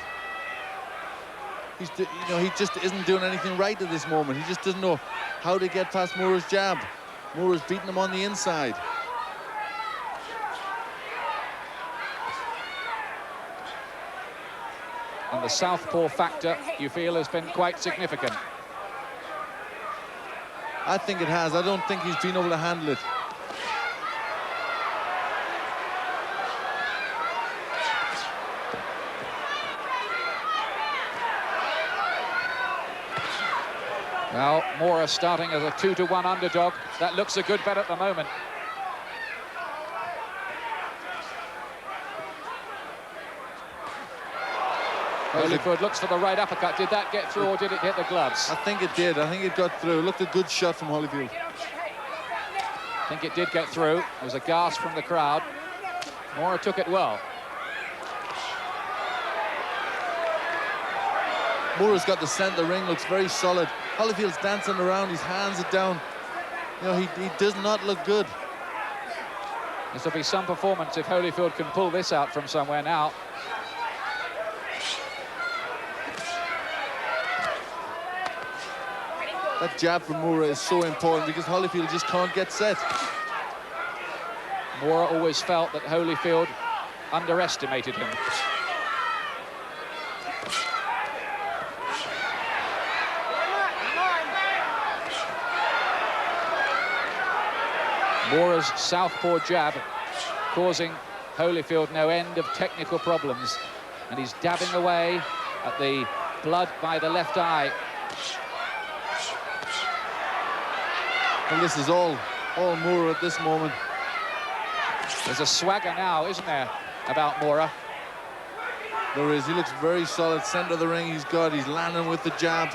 Speaker 10: He just isn't doing anything right at this moment. He just doesn't know how to get past Mora's jab. Mora's beating him on the inside.
Speaker 9: And the southpaw factor, you feel, has been quite significant.
Speaker 10: I think it has. I don't think he's been able to handle it.
Speaker 9: Well, Mora starting as a 2-1 underdog. That looks a good bet at the moment. Holyfield looks for the right uppercut. Did that get through or did it hit the gloves?
Speaker 10: I think it did. I think it got through. It looked a good shot from Holyfield.
Speaker 9: I think it did get through. There was a gasp from the crowd. Mora took it well.
Speaker 10: Mora's got the centre ring, looks very solid. Holyfield's dancing around, his hands are down. You know, he does not look good.
Speaker 9: This will be some performance if Holyfield can pull this out from somewhere now.
Speaker 10: That jab from Mora is so important because Holyfield just can't get set.
Speaker 9: Mora always felt that Holyfield underestimated him. Mora's southpaw jab causing Holyfield no end of technical problems, and he's dabbing away at the blood by the left eye.
Speaker 10: And this is all Mora at this moment.
Speaker 9: There's a swagger now, isn't there, about Mora?
Speaker 10: There is. He looks very solid. Centre of the ring he's landing with the jab.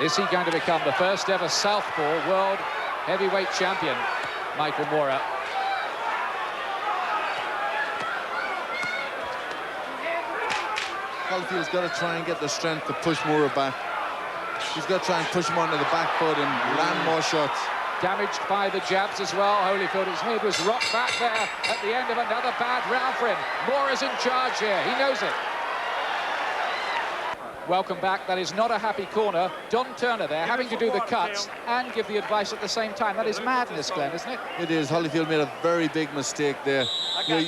Speaker 9: Is he going to become the first ever southpaw world heavyweight champion, Michael Mora?
Speaker 10: Holyfield's got to try and get the strength to push Mora back. He's got to try and push him onto the back foot and land more shots.
Speaker 9: Damaged by the jabs as well. Holyfield, his head was rocked back there at the end of another bad round for him. Mora's in charge here. He knows it. Welcome back. That is not a happy corner. Don Turner there having to do the cuts and give the advice at the same time. That is madness, Glenn, isn't it?
Speaker 10: It is. Holyfield made a very big mistake there. You know,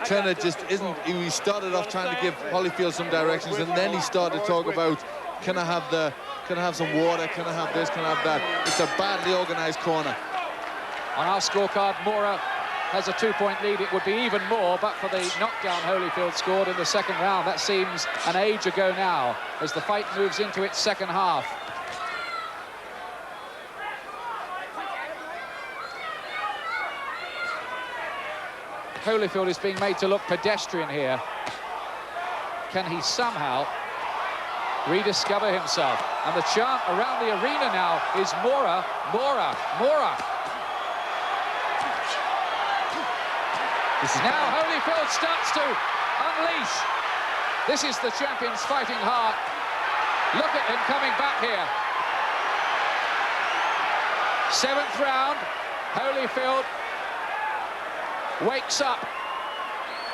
Speaker 10: Turner just isn't... He started off trying to give Holyfield some directions, and then he started to talk about, can I have some water? Can I have this? Can I have that? It's a badly organised corner.
Speaker 9: On our scorecard, Mora has a 2-point lead. It would be even more, but for the knockdown Holyfield scored in the second round. That seems an age ago now, as the fight moves into its second half. Holyfield is being made to look pedestrian here. Can he somehow rediscover himself? And the chant around the arena now is Mora, Mora, Mora. Now Holyfield starts to unleash. This is the champion's fighting heart. Look at him coming back here. 7th round, Holyfield wakes up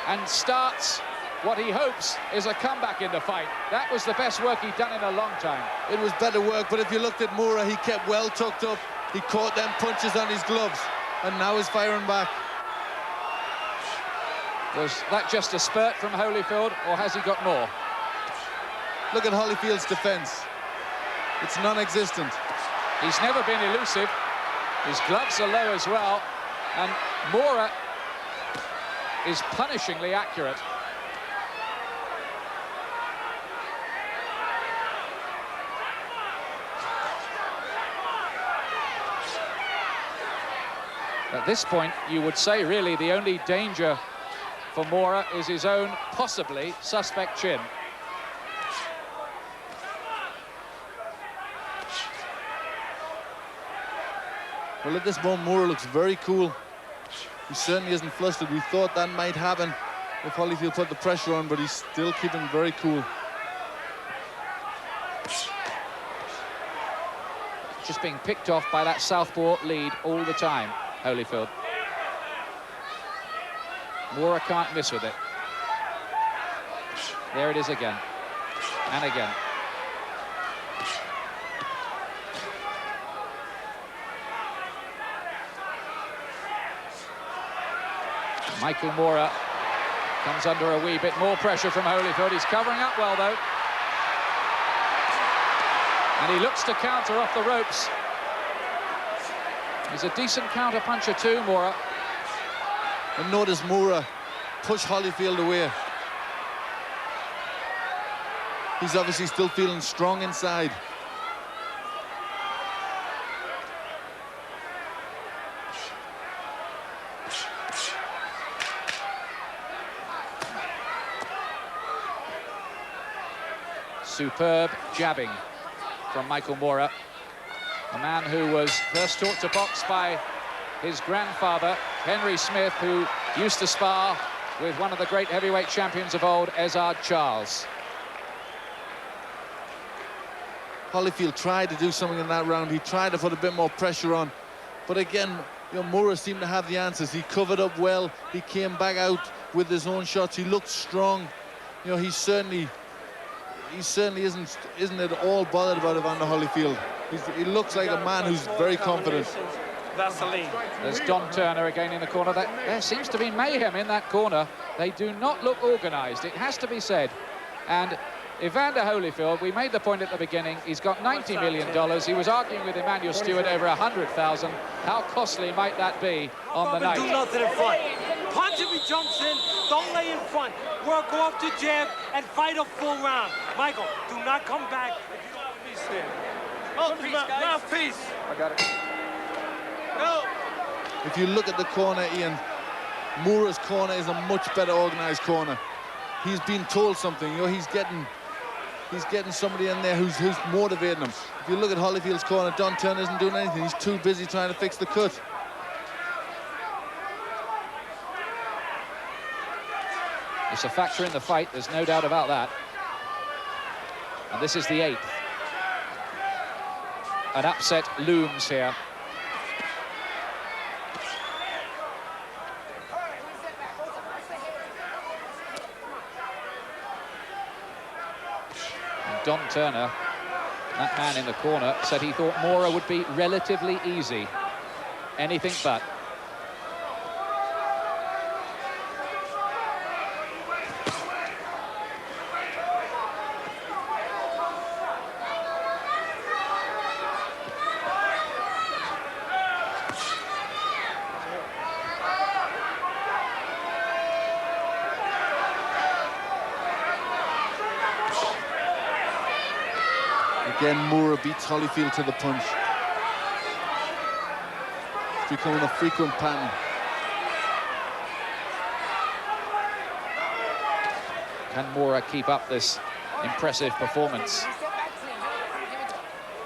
Speaker 9: and starts what he hopes is a comeback in the fight. That was the best work he'd done in a long time.
Speaker 10: It was better work, but if you looked at Mora, he kept well tucked up. He caught them punches on his gloves, and now he's firing back.
Speaker 9: Was that just a spurt from Holyfield, or has he got more?
Speaker 10: Look at Holyfield's defence. It's non-existent.
Speaker 9: He's never been elusive. His gloves are low as well, and Mora is punishingly accurate. At this point, you would say, really, the only danger for Mora is his own possibly suspect chin.
Speaker 10: Well, at this moment, Mora looks very cool. He certainly isn't flustered. We thought that might happen if Holyfield put the pressure on, but he's still keeping very cool.
Speaker 9: Just being picked off by that southpaw lead all the time, Holyfield. Mora can't miss with it. There it is again, and again. Michael Mora comes under a wee bit more pressure from Holyfield. He's covering up well, though. And he looks to counter off the ropes. He's a decent counter puncher too, Mora.
Speaker 10: And notice Mora push Holyfield away. He's obviously still feeling strong inside.
Speaker 9: Superb jabbing from Michael Mora, a man who was first taught to box by his grandfather, Henry Smith, who used to spar with one of the great heavyweight champions of old, Ezard Charles.
Speaker 10: Holyfield tried to do something in that round. He tried to put a bit more pressure on. But again, you know, Moura seemed to have the answers. He covered up well. He came back out with his own shots. He looked strong. You know, he certainly isn't at all bothered about Evander Holyfield. He looks like a man who's very confident.
Speaker 9: There's Don Turner again in the corner. There seems to be mayhem in that corner. They do not look organised, it has to be said. And Evander Holyfield, we made the point at the beginning, he's got $90 million. He was arguing with Emmanuel Stewart over 100,000. How costly might that be on the night?
Speaker 13: Do nothing in front. Punch if he jumps in, don't lay in front. Work off the jab and fight a full round. Michael, do not come back if you don't want me stand. Mouthpiece.
Speaker 9: I got it.
Speaker 13: No.
Speaker 10: If you look at the corner, Ian, Moura's corner is a much better organised corner. He's been told something, you know, he's getting somebody in there who's motivating him. If you look at Holyfield's corner, Don Turner isn't doing anything. He's too busy trying to fix the cut.
Speaker 9: It's a factor in the fight, there's no doubt about that. And this is the 8th. An upset looms here. And Don Turner, that man in the corner, said he thought Moura would be relatively easy. Anything but.
Speaker 10: Again, Moura beats Holyfield to the punch. It's becoming a frequent pattern.
Speaker 9: Can Moura keep up this impressive performance?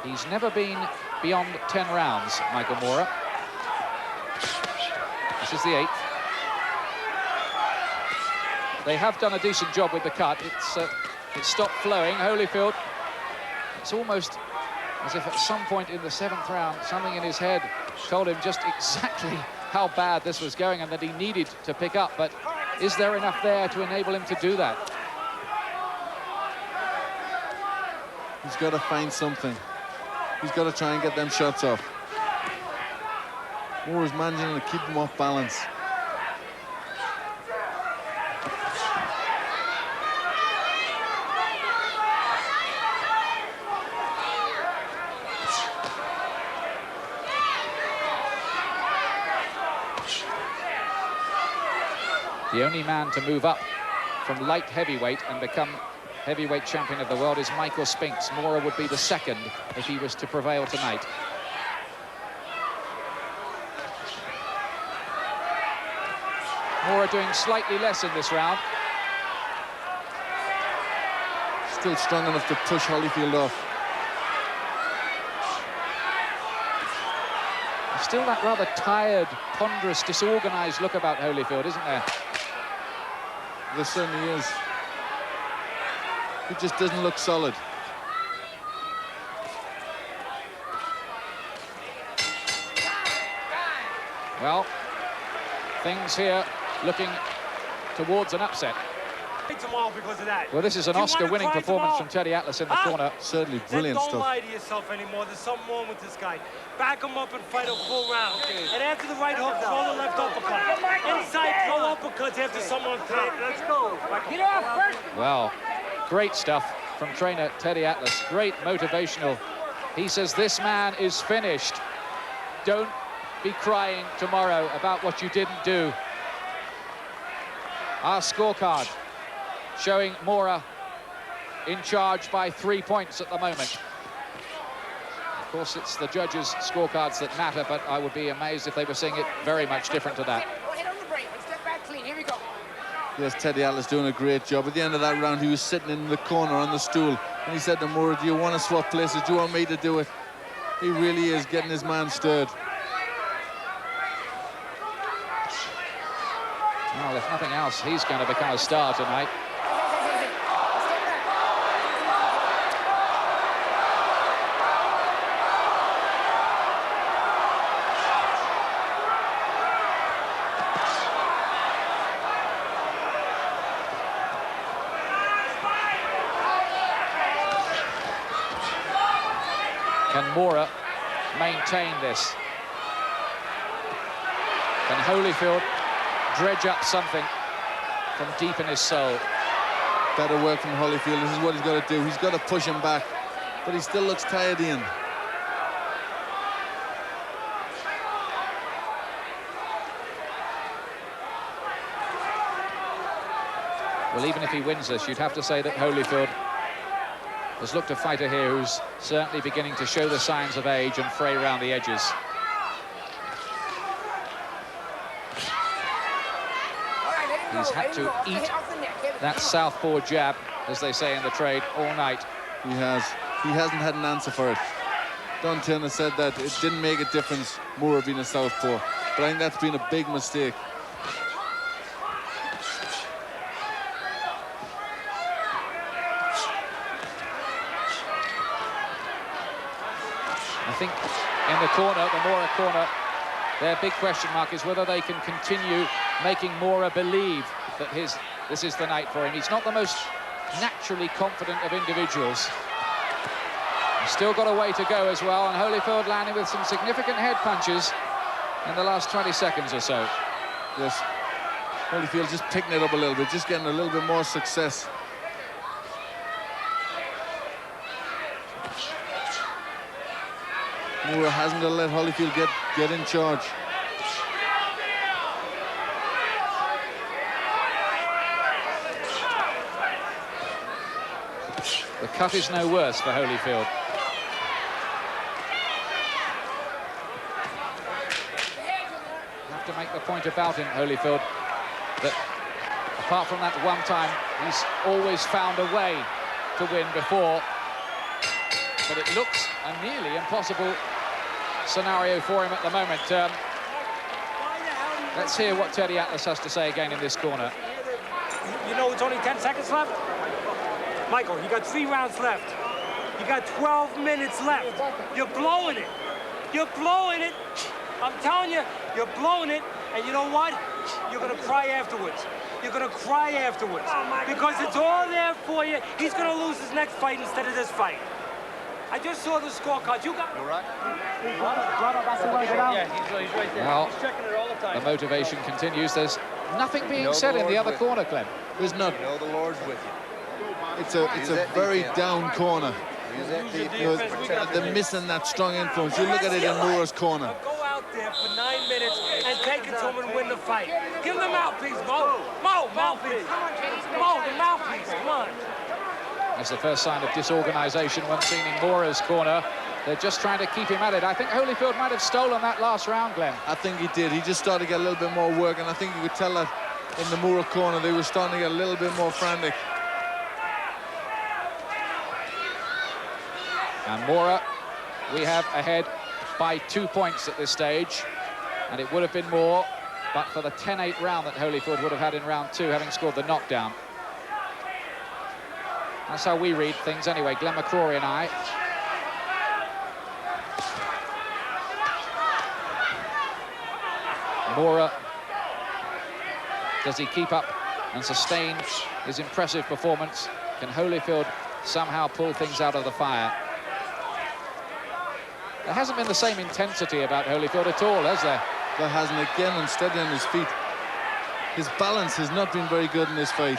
Speaker 9: He's never been beyond 10 rounds, Michael Moura. This is the 8th. They have done a decent job with the cut. It's stopped flowing. Holyfield, it's almost as if at some point in the 7th round, something in his head told him just exactly how bad this was going and that he needed to pick up. But is there enough there to enable him to do that?
Speaker 10: He's got to find something. He's got to try and get them shots off. Moura's managing to keep him off balance.
Speaker 9: The only man to move up from light heavyweight and become heavyweight champion of the world is Michael Spinks. Moura would be the second if he was to prevail tonight. Moura doing slightly less in this round.
Speaker 10: Still strong enough to push Holyfield off.
Speaker 9: There's still that rather tired, ponderous, disorganized look about Holyfield, isn't there?
Speaker 10: There certainly is. He just doesn't look solid.
Speaker 9: Well, things here looking towards an upset.
Speaker 13: Tomorrow because of that.
Speaker 9: Well, this is an Oscar-winning performance from Teddy Atlas in the corner.
Speaker 10: Certainly brilliant
Speaker 13: stuff.
Speaker 10: stuff.
Speaker 13: Don't lie to yourself anymore. There's something wrong with this guy. Back him up and fight a full round. And after the right hook, throw the left uppercut. Inside, throw uppercuts after someone top. Let's go. Get off first.
Speaker 9: Well, great stuff from trainer Teddy Atlas. Great motivational. He says this man is finished. Don't be crying tomorrow about what you didn't do. Our scorecard showing Moura in charge by 3 points at the moment. Of course, it's the judges' scorecards that matter, but I would be amazed if they were seeing it very much different to that.
Speaker 12: Hit on the break. Step back clean. Here we go.
Speaker 10: Yes, Teddy Atlas doing a great job. At the end of that round, he was sitting in the corner on the stool, and he said to Moura, do you want to swap places? Do you want me to do it? He really is getting his man stirred.
Speaker 9: Well, if nothing else, he's going to become a star tonight. Can Mora maintain this? Can Holyfield dredge up something from deep in his soul?
Speaker 10: Better work from Holyfield. This is what he's got to do. He's got to push him back, but he still looks tired, Ian.
Speaker 9: Well, even if he wins this, you'd have to say that Holyfield has looked a fighter here who's certainly beginning to show the signs of age and fray around the edges. He's had to eat that southpaw jab, as they say in the trade, all night.
Speaker 10: He has. He hasn't had an answer for it. Don Turner said that it didn't make a difference, Moore being a southpaw, but I think that's been a big mistake.
Speaker 9: I think in the corner, the Mora corner, their big question mark is whether they can continue making Mora believe that this is the night for him. He's not the most naturally confident of individuals. He's still got a way to go as well, and Holyfield landing with some significant head punches in the last 20 seconds or so.
Speaker 10: Yes, Holyfield just picking it up a little bit, just getting a little bit more success. Moore hasn't got to let Holyfield get in charge.
Speaker 9: The cut is no worse for Holyfield. Have to make the point about him, Holyfield, that apart from that one time, he's always found a way to win before. But it looks a nearly impossible scenario for him at the moment. Let's hear what Teddy Atlas has to say again in this corner.
Speaker 13: You know it's only 10 seconds left? Michael, you got 3 rounds left. You got 12 minutes left. You're blowing it. You're blowing it. I'm telling you, you're blowing it. And you know what? You're going to cry afterwards. You're going to cry afterwards. Because it's all there for you. He's going to lose his next fight instead of this fight. I just saw the scorecard. You got... You're right.
Speaker 7: Yeah, he's right there.
Speaker 9: Well,
Speaker 7: he's checking it all the time.
Speaker 9: the motivation continues. There's nothing being said in the other corner, Clem.
Speaker 10: There's not.
Speaker 15: You know the Lord's with you.
Speaker 10: It's a very down corner. They're missing that strong influence. You look at it in Moore's corner.
Speaker 13: Go out there for 9 minutes and take it to him and win the fight. Give him the mouthpiece, Mo. Mo, mouthpiece. Mo, the mouthpiece. Come on.
Speaker 9: That's the first sign of disorganization once seen in Mora's corner. They're just trying to keep him at it. I think Holyfield might have stolen that last round, Glenn.
Speaker 10: I think he did. He just started to get a little bit more work, and I think you could tell that in the Mora corner they were starting to get a little bit more frantic.
Speaker 9: And Mora, we have ahead by 2 points at this stage, and it would have been more, but for the 10-8 round that Holyfield would have had in round 2, having scored the knockdown. That's how we read things anyway, Glenn McCrory and I. Mora, does he keep up and sustain his impressive performance? Can Holyfield somehow pull things out of the fire? There hasn't been the same intensity about Holyfield at all, has there?
Speaker 10: There hasn't. Again, unsteady on his feet. His balance has not been very good in this fight.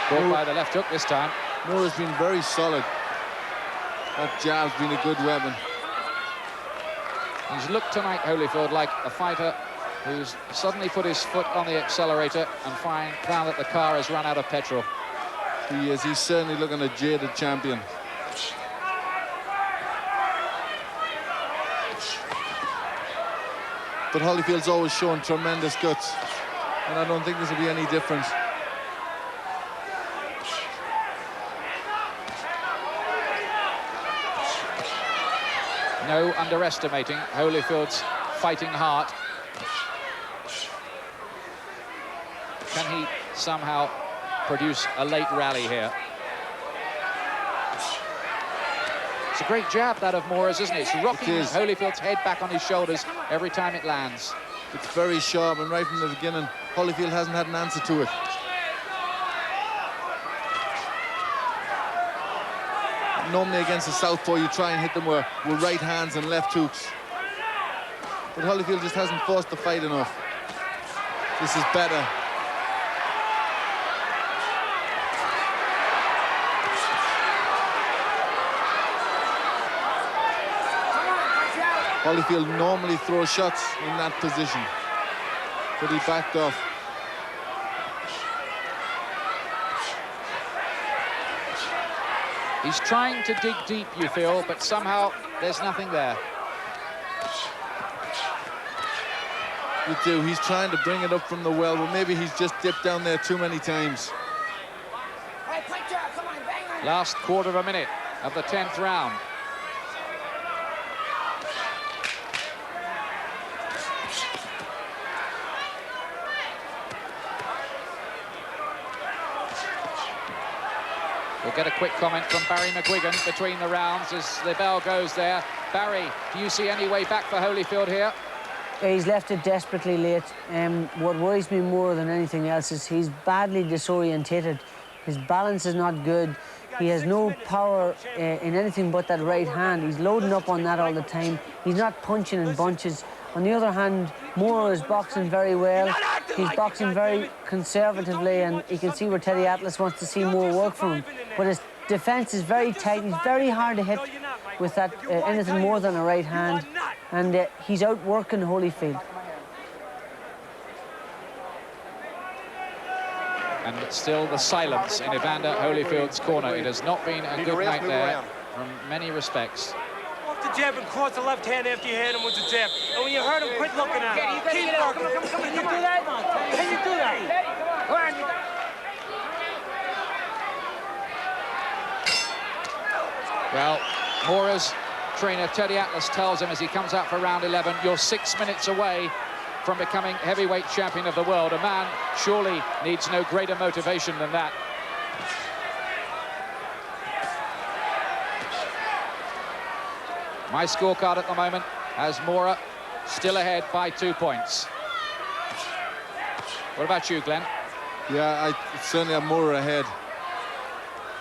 Speaker 9: Caught by the left hook this time.
Speaker 10: Mora's been very solid. That jab's been a good weapon.
Speaker 9: He's looked tonight, Holyfield, like a fighter who's suddenly put his foot on the accelerator and found that the car has run out of petrol.
Speaker 10: He is. He's certainly looking a jaded champion. But Holyfield's always shown tremendous guts, and I don't think this will be any different.
Speaker 9: No underestimating Holyfield's fighting heart. Can he somehow produce a late rally here? It's a great jab, that of Mora's, isn't it? It's rocking Holyfield's head back on his shoulders every time it lands.
Speaker 10: It's very sharp, and right from the beginning, Holyfield hasn't had an answer to it. Normally against a southpaw, you try and hit them with right hands and left hooks. But Holyfield just hasn't forced the fight enough. This is better. Holyfield normally throws shots in that position, but he backed off.
Speaker 9: He's trying to dig deep, you feel, but somehow there's nothing there.
Speaker 10: You do. He's trying to bring it up from the well, but maybe he's just dipped down there too many times.
Speaker 9: Last quarter of a minute of the 10th round. We'll get a quick comment from Barry McGuigan between the rounds as the bell goes there. Barry, do you see any way back for Holyfield here?
Speaker 14: He's left it desperately late. What worries me more than anything else is he's badly disorientated. His balance is not good. He has no power in anything but that right hand. He's loading up on that all the time. He's not punching in bunches. On the other hand, Mora is boxing very well. He's boxing very conservatively, and you can see where Teddy Atlas wants to see more work from him. But his defense is very tight. He's very hard to hit with that anything more than a right hand. And he's outworking Holyfield.
Speaker 9: And still the silence in Evander Holyfield's corner. It has not been a good night there from many respects.
Speaker 13: Off the jab and cross the left hand after you hit him with the jab. And when you hurt him, quit looking at him. Keep working. Can you do that? Can you do that? Come on.
Speaker 9: Well, Mora's trainer Teddy Atlas tells him as he comes out for round 11, you're 6 minutes away from becoming heavyweight champion of the world. A man surely needs no greater motivation than that. My scorecard at the moment has Mora still ahead by 2 points. What about you, Glenn?
Speaker 10: Yeah, I certainly have Mora ahead.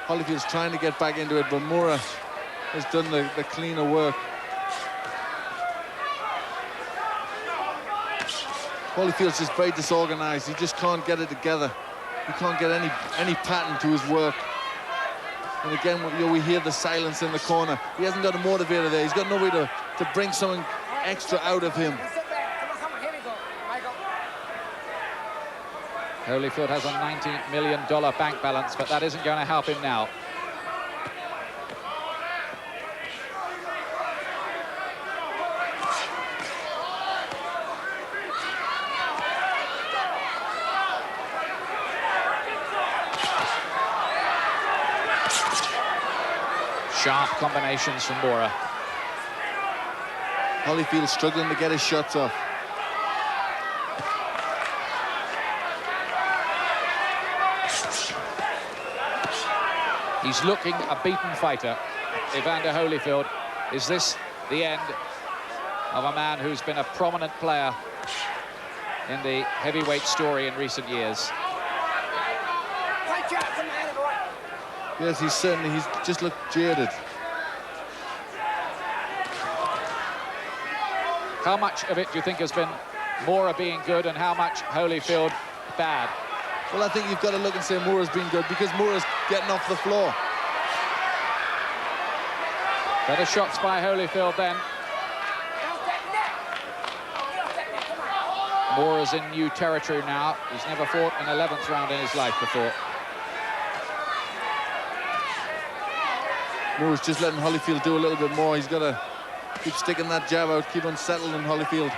Speaker 10: Holyfield's trying to get back into it, but Mora has done the cleaner work. Holyfield's just very disorganized. He just can't get it together. He can't get any pattern to his work. And again, we hear the silence in the corner. He hasn't got a motivator there. He's got no way to bring something extra out of him.
Speaker 9: Holyfield has a $90 million bank balance, but that isn't going to help him now. Sharp combinations from Mora.
Speaker 10: Holyfield struggling to get his shots off.
Speaker 9: He's looking a beaten fighter, Evander Holyfield. Is this the end of a man who's been a prominent player in the heavyweight story in recent years?
Speaker 10: Yes, he's just looked jaded.
Speaker 9: How much of it do you think has been Mora being good and how much Holyfield bad?
Speaker 10: Well, I think you've got to look and say Mora's been good because Mora's getting off the floor.
Speaker 9: Better shots by Holyfield then. Mora's in new territory now. He's never fought an 11th round in his life before.
Speaker 10: Mora's just letting Holyfield do a little bit more. He's got to keep sticking that jab out, keep unsettling Holyfield.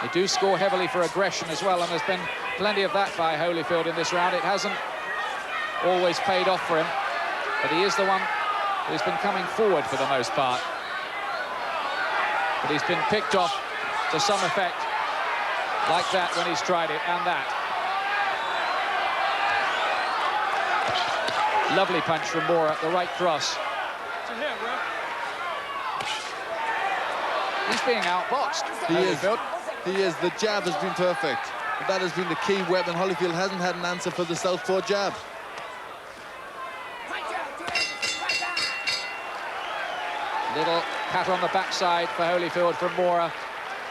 Speaker 9: They do score heavily for aggression as well, and there's been plenty of that by Holyfield in this round. It hasn't always paid off for him, but he is the one who's been coming forward for the most part. But he's been picked off to some effect like that when he's tried it, and that. Lovely punch from Mora at the right cross. He's being outboxed.
Speaker 10: He is. He is. The jab has been perfect. That has been the key weapon. Holyfield hasn't had an answer for the southpaw jab.
Speaker 9: Little pat on the backside for Holyfield from Mora.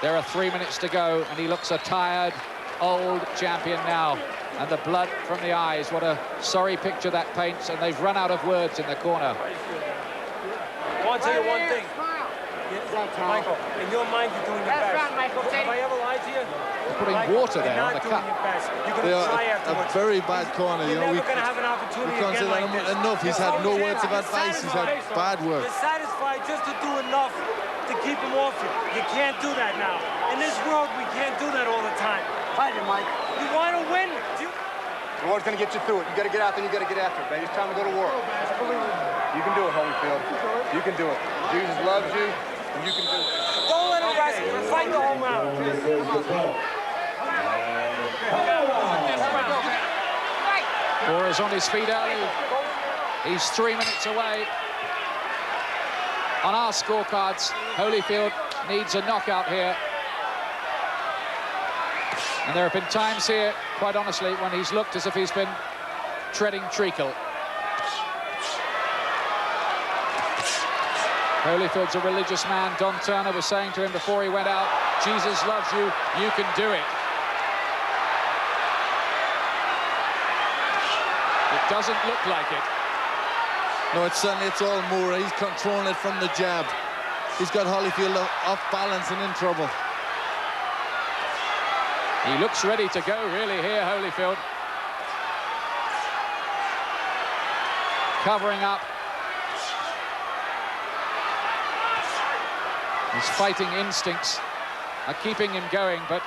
Speaker 9: There are 3 minutes to go, and he looks a tired, old champion now. And the blood from the eyes, what a sorry picture that paints, and they've run out of words in the corner.
Speaker 13: I want to tell you one thing. Michael, in your mind, you're doing your best.
Speaker 12: Right, Michael.
Speaker 13: Have I ever lied to you?
Speaker 9: They're putting water there on the cup.
Speaker 10: They are a very bad corner. You know, we
Speaker 13: can't
Speaker 10: say that enough. He's had no words of advice. He's had bad work.
Speaker 13: You're satisfied just to do enough to keep him off you. You can't do that now. In this world, we can't do that all the time.
Speaker 16: Fight it, Mike.
Speaker 13: You want to win?
Speaker 16: The war's going to get you through it. You got to get out there. You got to get after it, baby. It's time to go to war. You can do it, Holyfield. You can do it. Jesus loves you, and you can do it.
Speaker 13: Don't let him rest. Fight the whole round.
Speaker 9: Mora's on his feet early. He's 3 minutes away. On our scorecards, Holyfield needs a knockout here. And there have been times here, quite honestly, when he's looked as if he's been treading treacle. Holyfield's a religious man. Don Turner was saying to him before he went out, Jesus loves you, you can do it. It doesn't look like it.
Speaker 10: No, it's all Mora. He's controlling it from the jab. He's got Holyfield off balance and in trouble.
Speaker 9: He looks ready to go, really, here, Holyfield. Covering up. His fighting instincts are keeping him going, but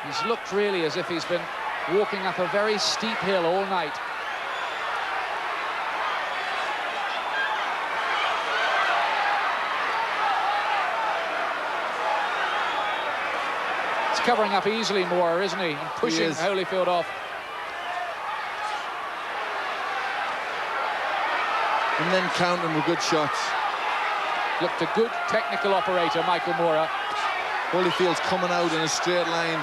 Speaker 9: he's looked really as if he's been walking up a very steep hill all night. He's covering up easily, Mora, isn't he? And pushing Holyfield off.
Speaker 10: And then countering with good shots.
Speaker 9: Looked a good technical operator, Michael Mora.
Speaker 10: Holyfield's coming out in a straight line.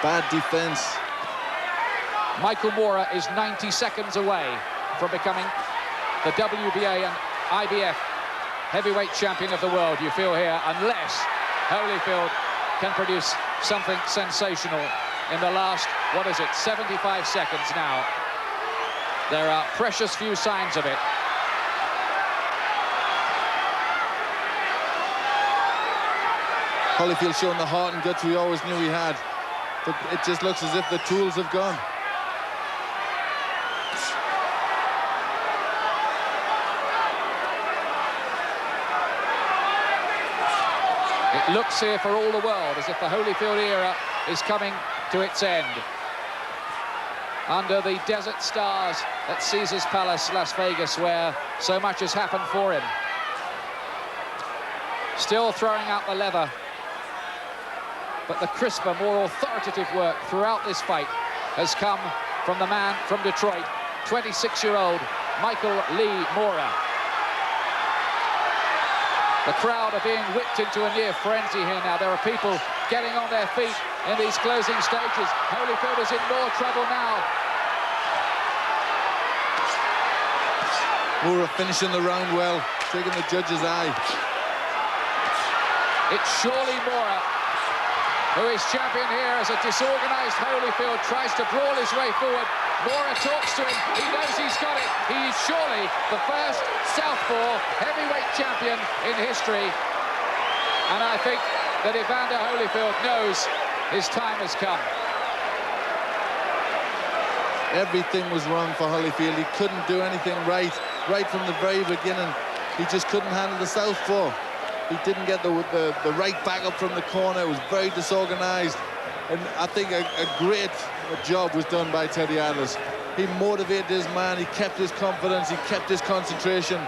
Speaker 10: Bad defense.
Speaker 9: Michael Mora is 90 seconds away from becoming the WBA and IBF heavyweight champion of the world, you feel here, unless Holyfield can produce something sensational in the last, 75 seconds now. There are precious few signs of it.
Speaker 10: Holyfield showing the heart and guts we always knew he had, but it just looks as if the tools have gone.
Speaker 9: It looks here for all the world as if the Holyfield era is coming to its end. Under the desert stars at Caesars Palace, Las Vegas, where so much has happened for him. Still throwing out the lever. But the crisper, more authoritative work throughout this fight has come from the man from Detroit, 26-year-old Michael Lee Mora. The crowd are being whipped into a near frenzy here now. There are people getting on their feet in these closing stages. Holyfield is in more trouble now.
Speaker 10: Mora finishing the round well, taking the judge's eye.
Speaker 9: It's surely Mora who is champion here as a disorganized Holyfield tries to brawl his way forward. Mora talks to him. He knows he's got it. He is surely the first southpaw heavyweight champion in history. And I think that Evander Holyfield knows his time has come.
Speaker 10: Everything was wrong for Holyfield. He couldn't do anything right from the very beginning. He just couldn't handle the southpaw. He didn't get the right back up from the corner. It was very disorganized. And I think a great job was done by Teddy Atlas. He motivated his man. He kept his confidence. He kept his concentration.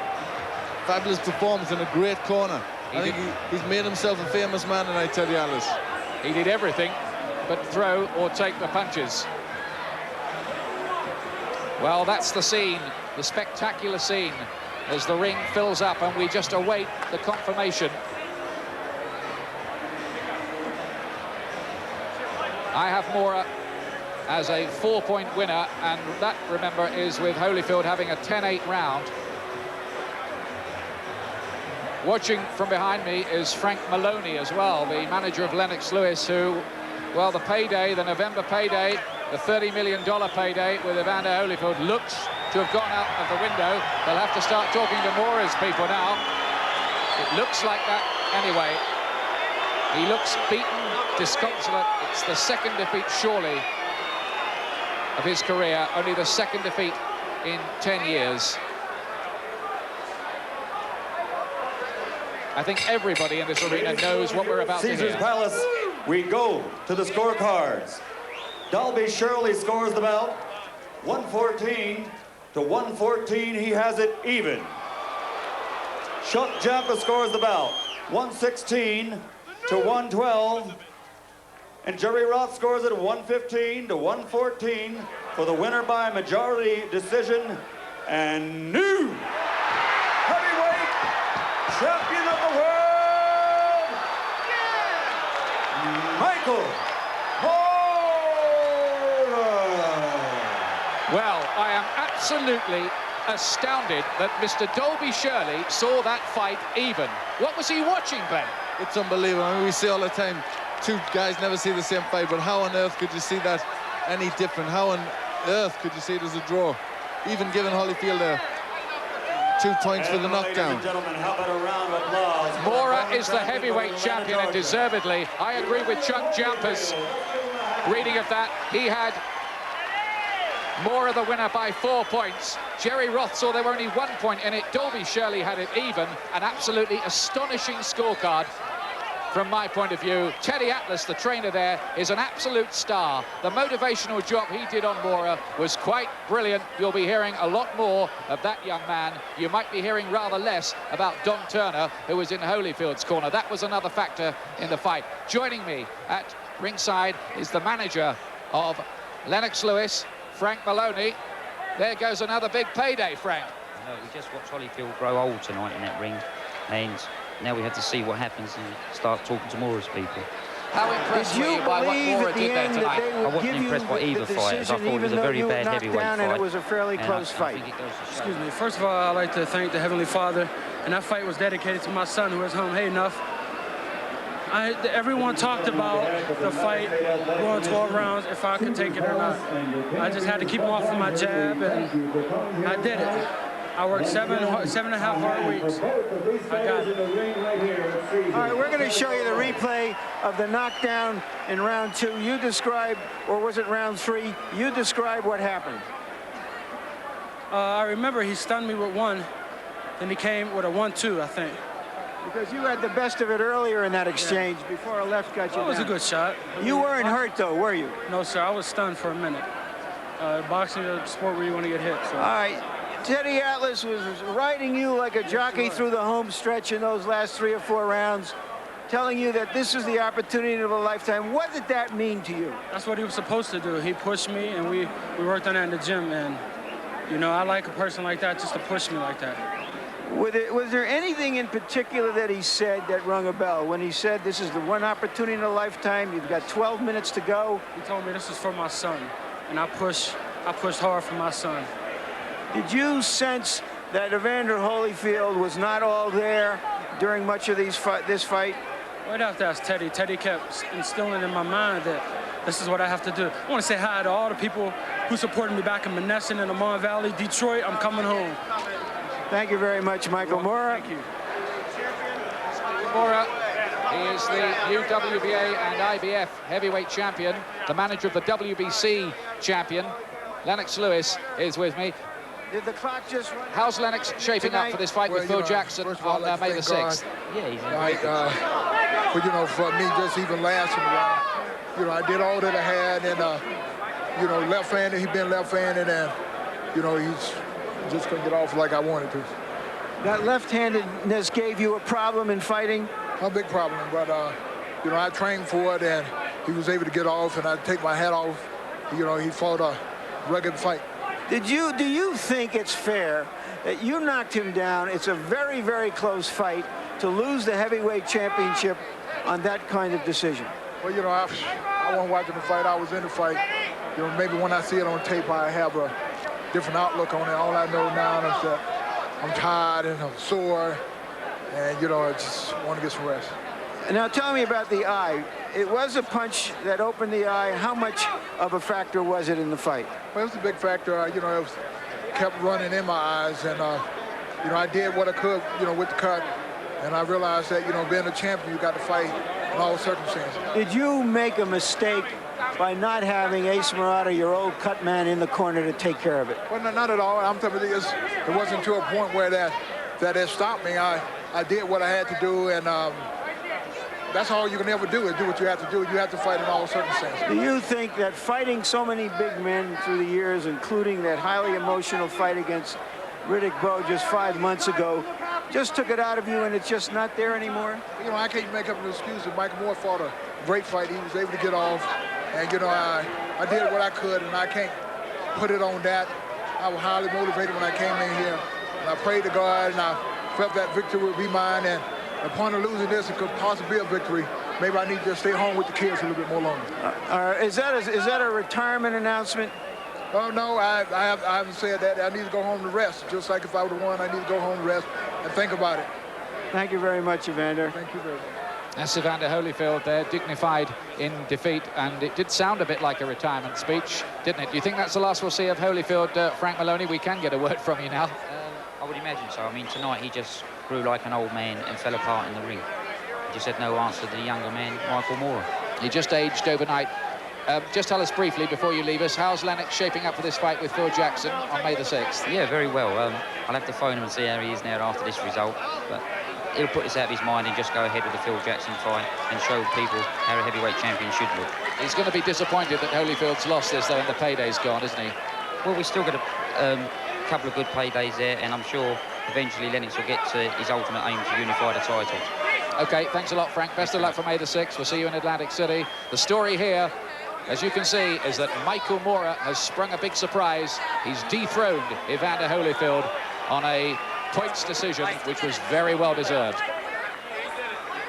Speaker 10: Fabulous performance in a great corner. I think he's made himself a famous man tonight, Teddy Atlas.
Speaker 9: He did everything but throw or take the punches. Well, that's the scene, the spectacular scene, as the ring fills up and we just await the confirmation. I have Mora as a 4-point winner, and that, remember, is with Holyfield having a 10-8 round. Watching from behind me is Frank Maloney as well, the manager of Lennox Lewis, who, well, the payday, the November payday, the $30 million payday with Evander Holyfield looks to have gone out of the window. They'll have to start talking to Mora's people now. It looks like that anyway. He looks beaten, disconsolate. It's the second defeat, surely, of his career. Only the second defeat in 10 years. I think everybody in this arena knows what we're about to
Speaker 11: Caesar's
Speaker 9: hear.
Speaker 11: Palace, we go to the scorecards. Dalby Shirley scores the belt, 114 to 114. He has it even. Chuck Jampa scores the belt, 116 to 112. And Jerry Roth scores it 115 to 114 for the winner by majority decision and new heavyweight champion of the world, Michael Mora.
Speaker 9: Well, I am absolutely astounded that Mr. Dalby Shirley saw that fight even. What was he watching, Glenn?
Speaker 10: It's unbelievable. I mean, we see all the time, two guys never see the same fight, but how on earth could you see that any different? How on earth could you see it as a draw? Even giving Holyfield 2 points for the knockdown.
Speaker 11: Ladies and gentlemen, how about a round of applause?
Speaker 9: Mora is the heavyweight champion, and deservedly. I agree with Chuck Jampa's reading of that. He had Mora the winner by 4 points. Jerry Roth saw there were only 1 point in it. Dalby Shirley had it even. An absolutely astonishing scorecard from my point of view. Teddy Atlas, the trainer there, is an absolute star. The motivational job he did on Mora was quite brilliant. You'll be hearing a lot more of that young man. You might be hearing rather less about Don Turner, who was in Holyfield's corner. That was another factor in the fight. Joining me at ringside is the manager of Lennox Lewis, Frank Maloney. There goes another big payday, Frank.
Speaker 17: We just watched Holyfield grow old tonight in that ring, and now we have to see what happens and start talking to Mora's people.
Speaker 9: How impressed were you by what Mora did there tonight?
Speaker 17: I wasn't impressed by either fight, as I thought it was a very bad heavyweight fight.
Speaker 18: And it was a fairly close fight.
Speaker 7: Excuse me. First of all, I'd like to thank the Heavenly Father, and that fight was dedicated to my son, who is home. Hey, enough. Everyone talked about the fight going 12 rounds, if I could take it or not. I just had to keep him off of my jab, and I did it. I worked 7.5 hard weeks. I got it.
Speaker 18: All right, we're going to show you the replay of the knockdown in round 2. You describe, or was it round 3? You describe what happened.
Speaker 7: I remember he stunned me with 1, then he came with a 1-2, I think.
Speaker 18: Because you had the best of it earlier in that exchange before a left got you down.
Speaker 7: It was a good shot.
Speaker 18: You weren't hurt, though, were you?
Speaker 7: No, sir. I was stunned for a minute. Boxing is a sport where you want to get hit. So.
Speaker 18: All right. Teddy Atlas was riding you like a jockey through the home stretch in those last 3 or 4 rounds, telling you that this is the opportunity of a lifetime. What did that mean to you?
Speaker 7: That's what he was supposed to do. He pushed me, and we worked on that in the gym. And, you know, I like a person like that just to push me like that.
Speaker 18: Was there anything in particular that he said that rung a bell? When he said this is the one opportunity in a lifetime, you've got 12 minutes to go?
Speaker 7: He told me this is for my son, and I pushed hard for my son.
Speaker 18: Did you sense that Evander Holyfield was not all there during much of this fight?
Speaker 7: Well, I'd have to ask Teddy. Teddy kept instilling in my mind that this is what I have to do. I want to say hi to all the people who supported me back in Menneson and the Mon Valley, Detroit. I'm coming home.
Speaker 18: Thank you very much, Michael Mora.
Speaker 7: Thank you.
Speaker 9: Mora is the UWBA and IBF heavyweight champion, the manager of the WBC champion. Lennox Lewis is with me.
Speaker 18: Did the clock just run?
Speaker 9: How's Lennox shaping up for this fight with Phil Jackson on May the 6th?
Speaker 6: Yeah, he's but you know, for me, just even lasting a while, you know, I did all that I had, and you know, left-handed, he's been left-handed, and you know, he's just couldn't get off like I wanted to.
Speaker 18: That left-handedness gave you a problem in fighting?
Speaker 6: A big problem, but you know, I trained for it, and he was able to get off, and I take my hat off. You know, he fought a rugged fight.
Speaker 18: Do you think it's fair that you knocked him down? It's a very, very close fight to lose the heavyweight championship on that kind of decision.
Speaker 6: Well, you know, I wasn't watching the fight. I was in the fight. You know, maybe when I see it on tape, I have a different outlook on it. All I know now is that I'm tired and I'm sore, and, you know, I just want to get some rest.
Speaker 18: Now tell me about the eye. It was a punch that opened the eye. How much of a factor was it in the fight?
Speaker 6: Well, it was a big factor. You know, it kept running in my eyes, and, you know, I did what I could, you know, with the cut, and I realized that, you know, being a champion, you got to fight in all circumstances.
Speaker 18: Did you make a mistake by not having Ace Murata, your old cut man, in the corner to take care of it?
Speaker 6: Well, not at all. I'm telling you, it wasn't to a point where that it stopped me. I did what I had to do, and that's all you can ever do is do what you have to do. You have to fight in all circumstances.
Speaker 18: Do you think that fighting so many big men through the years, including that highly emotional fight against Riddick Bowe just 5 months ago, just took it out of you and it's just not there anymore?
Speaker 6: You know, I can't make up an excuse. Michael Moore fought a great fight. He was able to get off. And, you know, I did what I could, and I can't put it on that. I was highly motivated when I came in here. And I prayed to God, and I felt that victory would be mine. And upon losing this, it could possibly be a victory. Maybe I need to stay home with the kids a little bit more longer.
Speaker 18: Is that a retirement announcement?
Speaker 6: Oh, no, I haven't said that. I need to go home to rest. Just like if I would have won, I need to go home to rest and think about it.
Speaker 18: Thank you very much, Evander.
Speaker 6: Thank you very much.
Speaker 9: That's Evander Holyfield there, dignified in defeat, and it did sound a bit like a retirement speech, didn't it? Do you think that's the last we'll see of Holyfield, Frank Maloney? We can get a word from you now.
Speaker 17: I would imagine so. I mean, tonight he just grew like an old man and fell apart in the ring. He just had no answer to the younger man, Michael Moore.
Speaker 9: He just aged overnight. Just tell us briefly, before you leave us, how's Lennox shaping up for this fight with Phil Jackson on May the 6th?
Speaker 17: Yeah, very well. I'll have to phone him and see how he is now after this result. But he'll put this out of his mind and just go ahead with the Phil Jackson fight and show people how a heavyweight champion should look.
Speaker 9: He's going to be disappointed that Holyfield's lost this, though, and the payday's gone, isn't he?
Speaker 17: Well, we still got a couple of good paydays there, and I'm sure eventually Lennox will get to his ultimate aim to unify the title.
Speaker 9: OK, thanks a lot, Frank. Best of luck for May the 6th. We'll see you in Atlantic City. The story here, as you can see, is that Michael Moore has sprung a big surprise. He's dethroned Evander Holyfield on a points decision, which was very well deserved.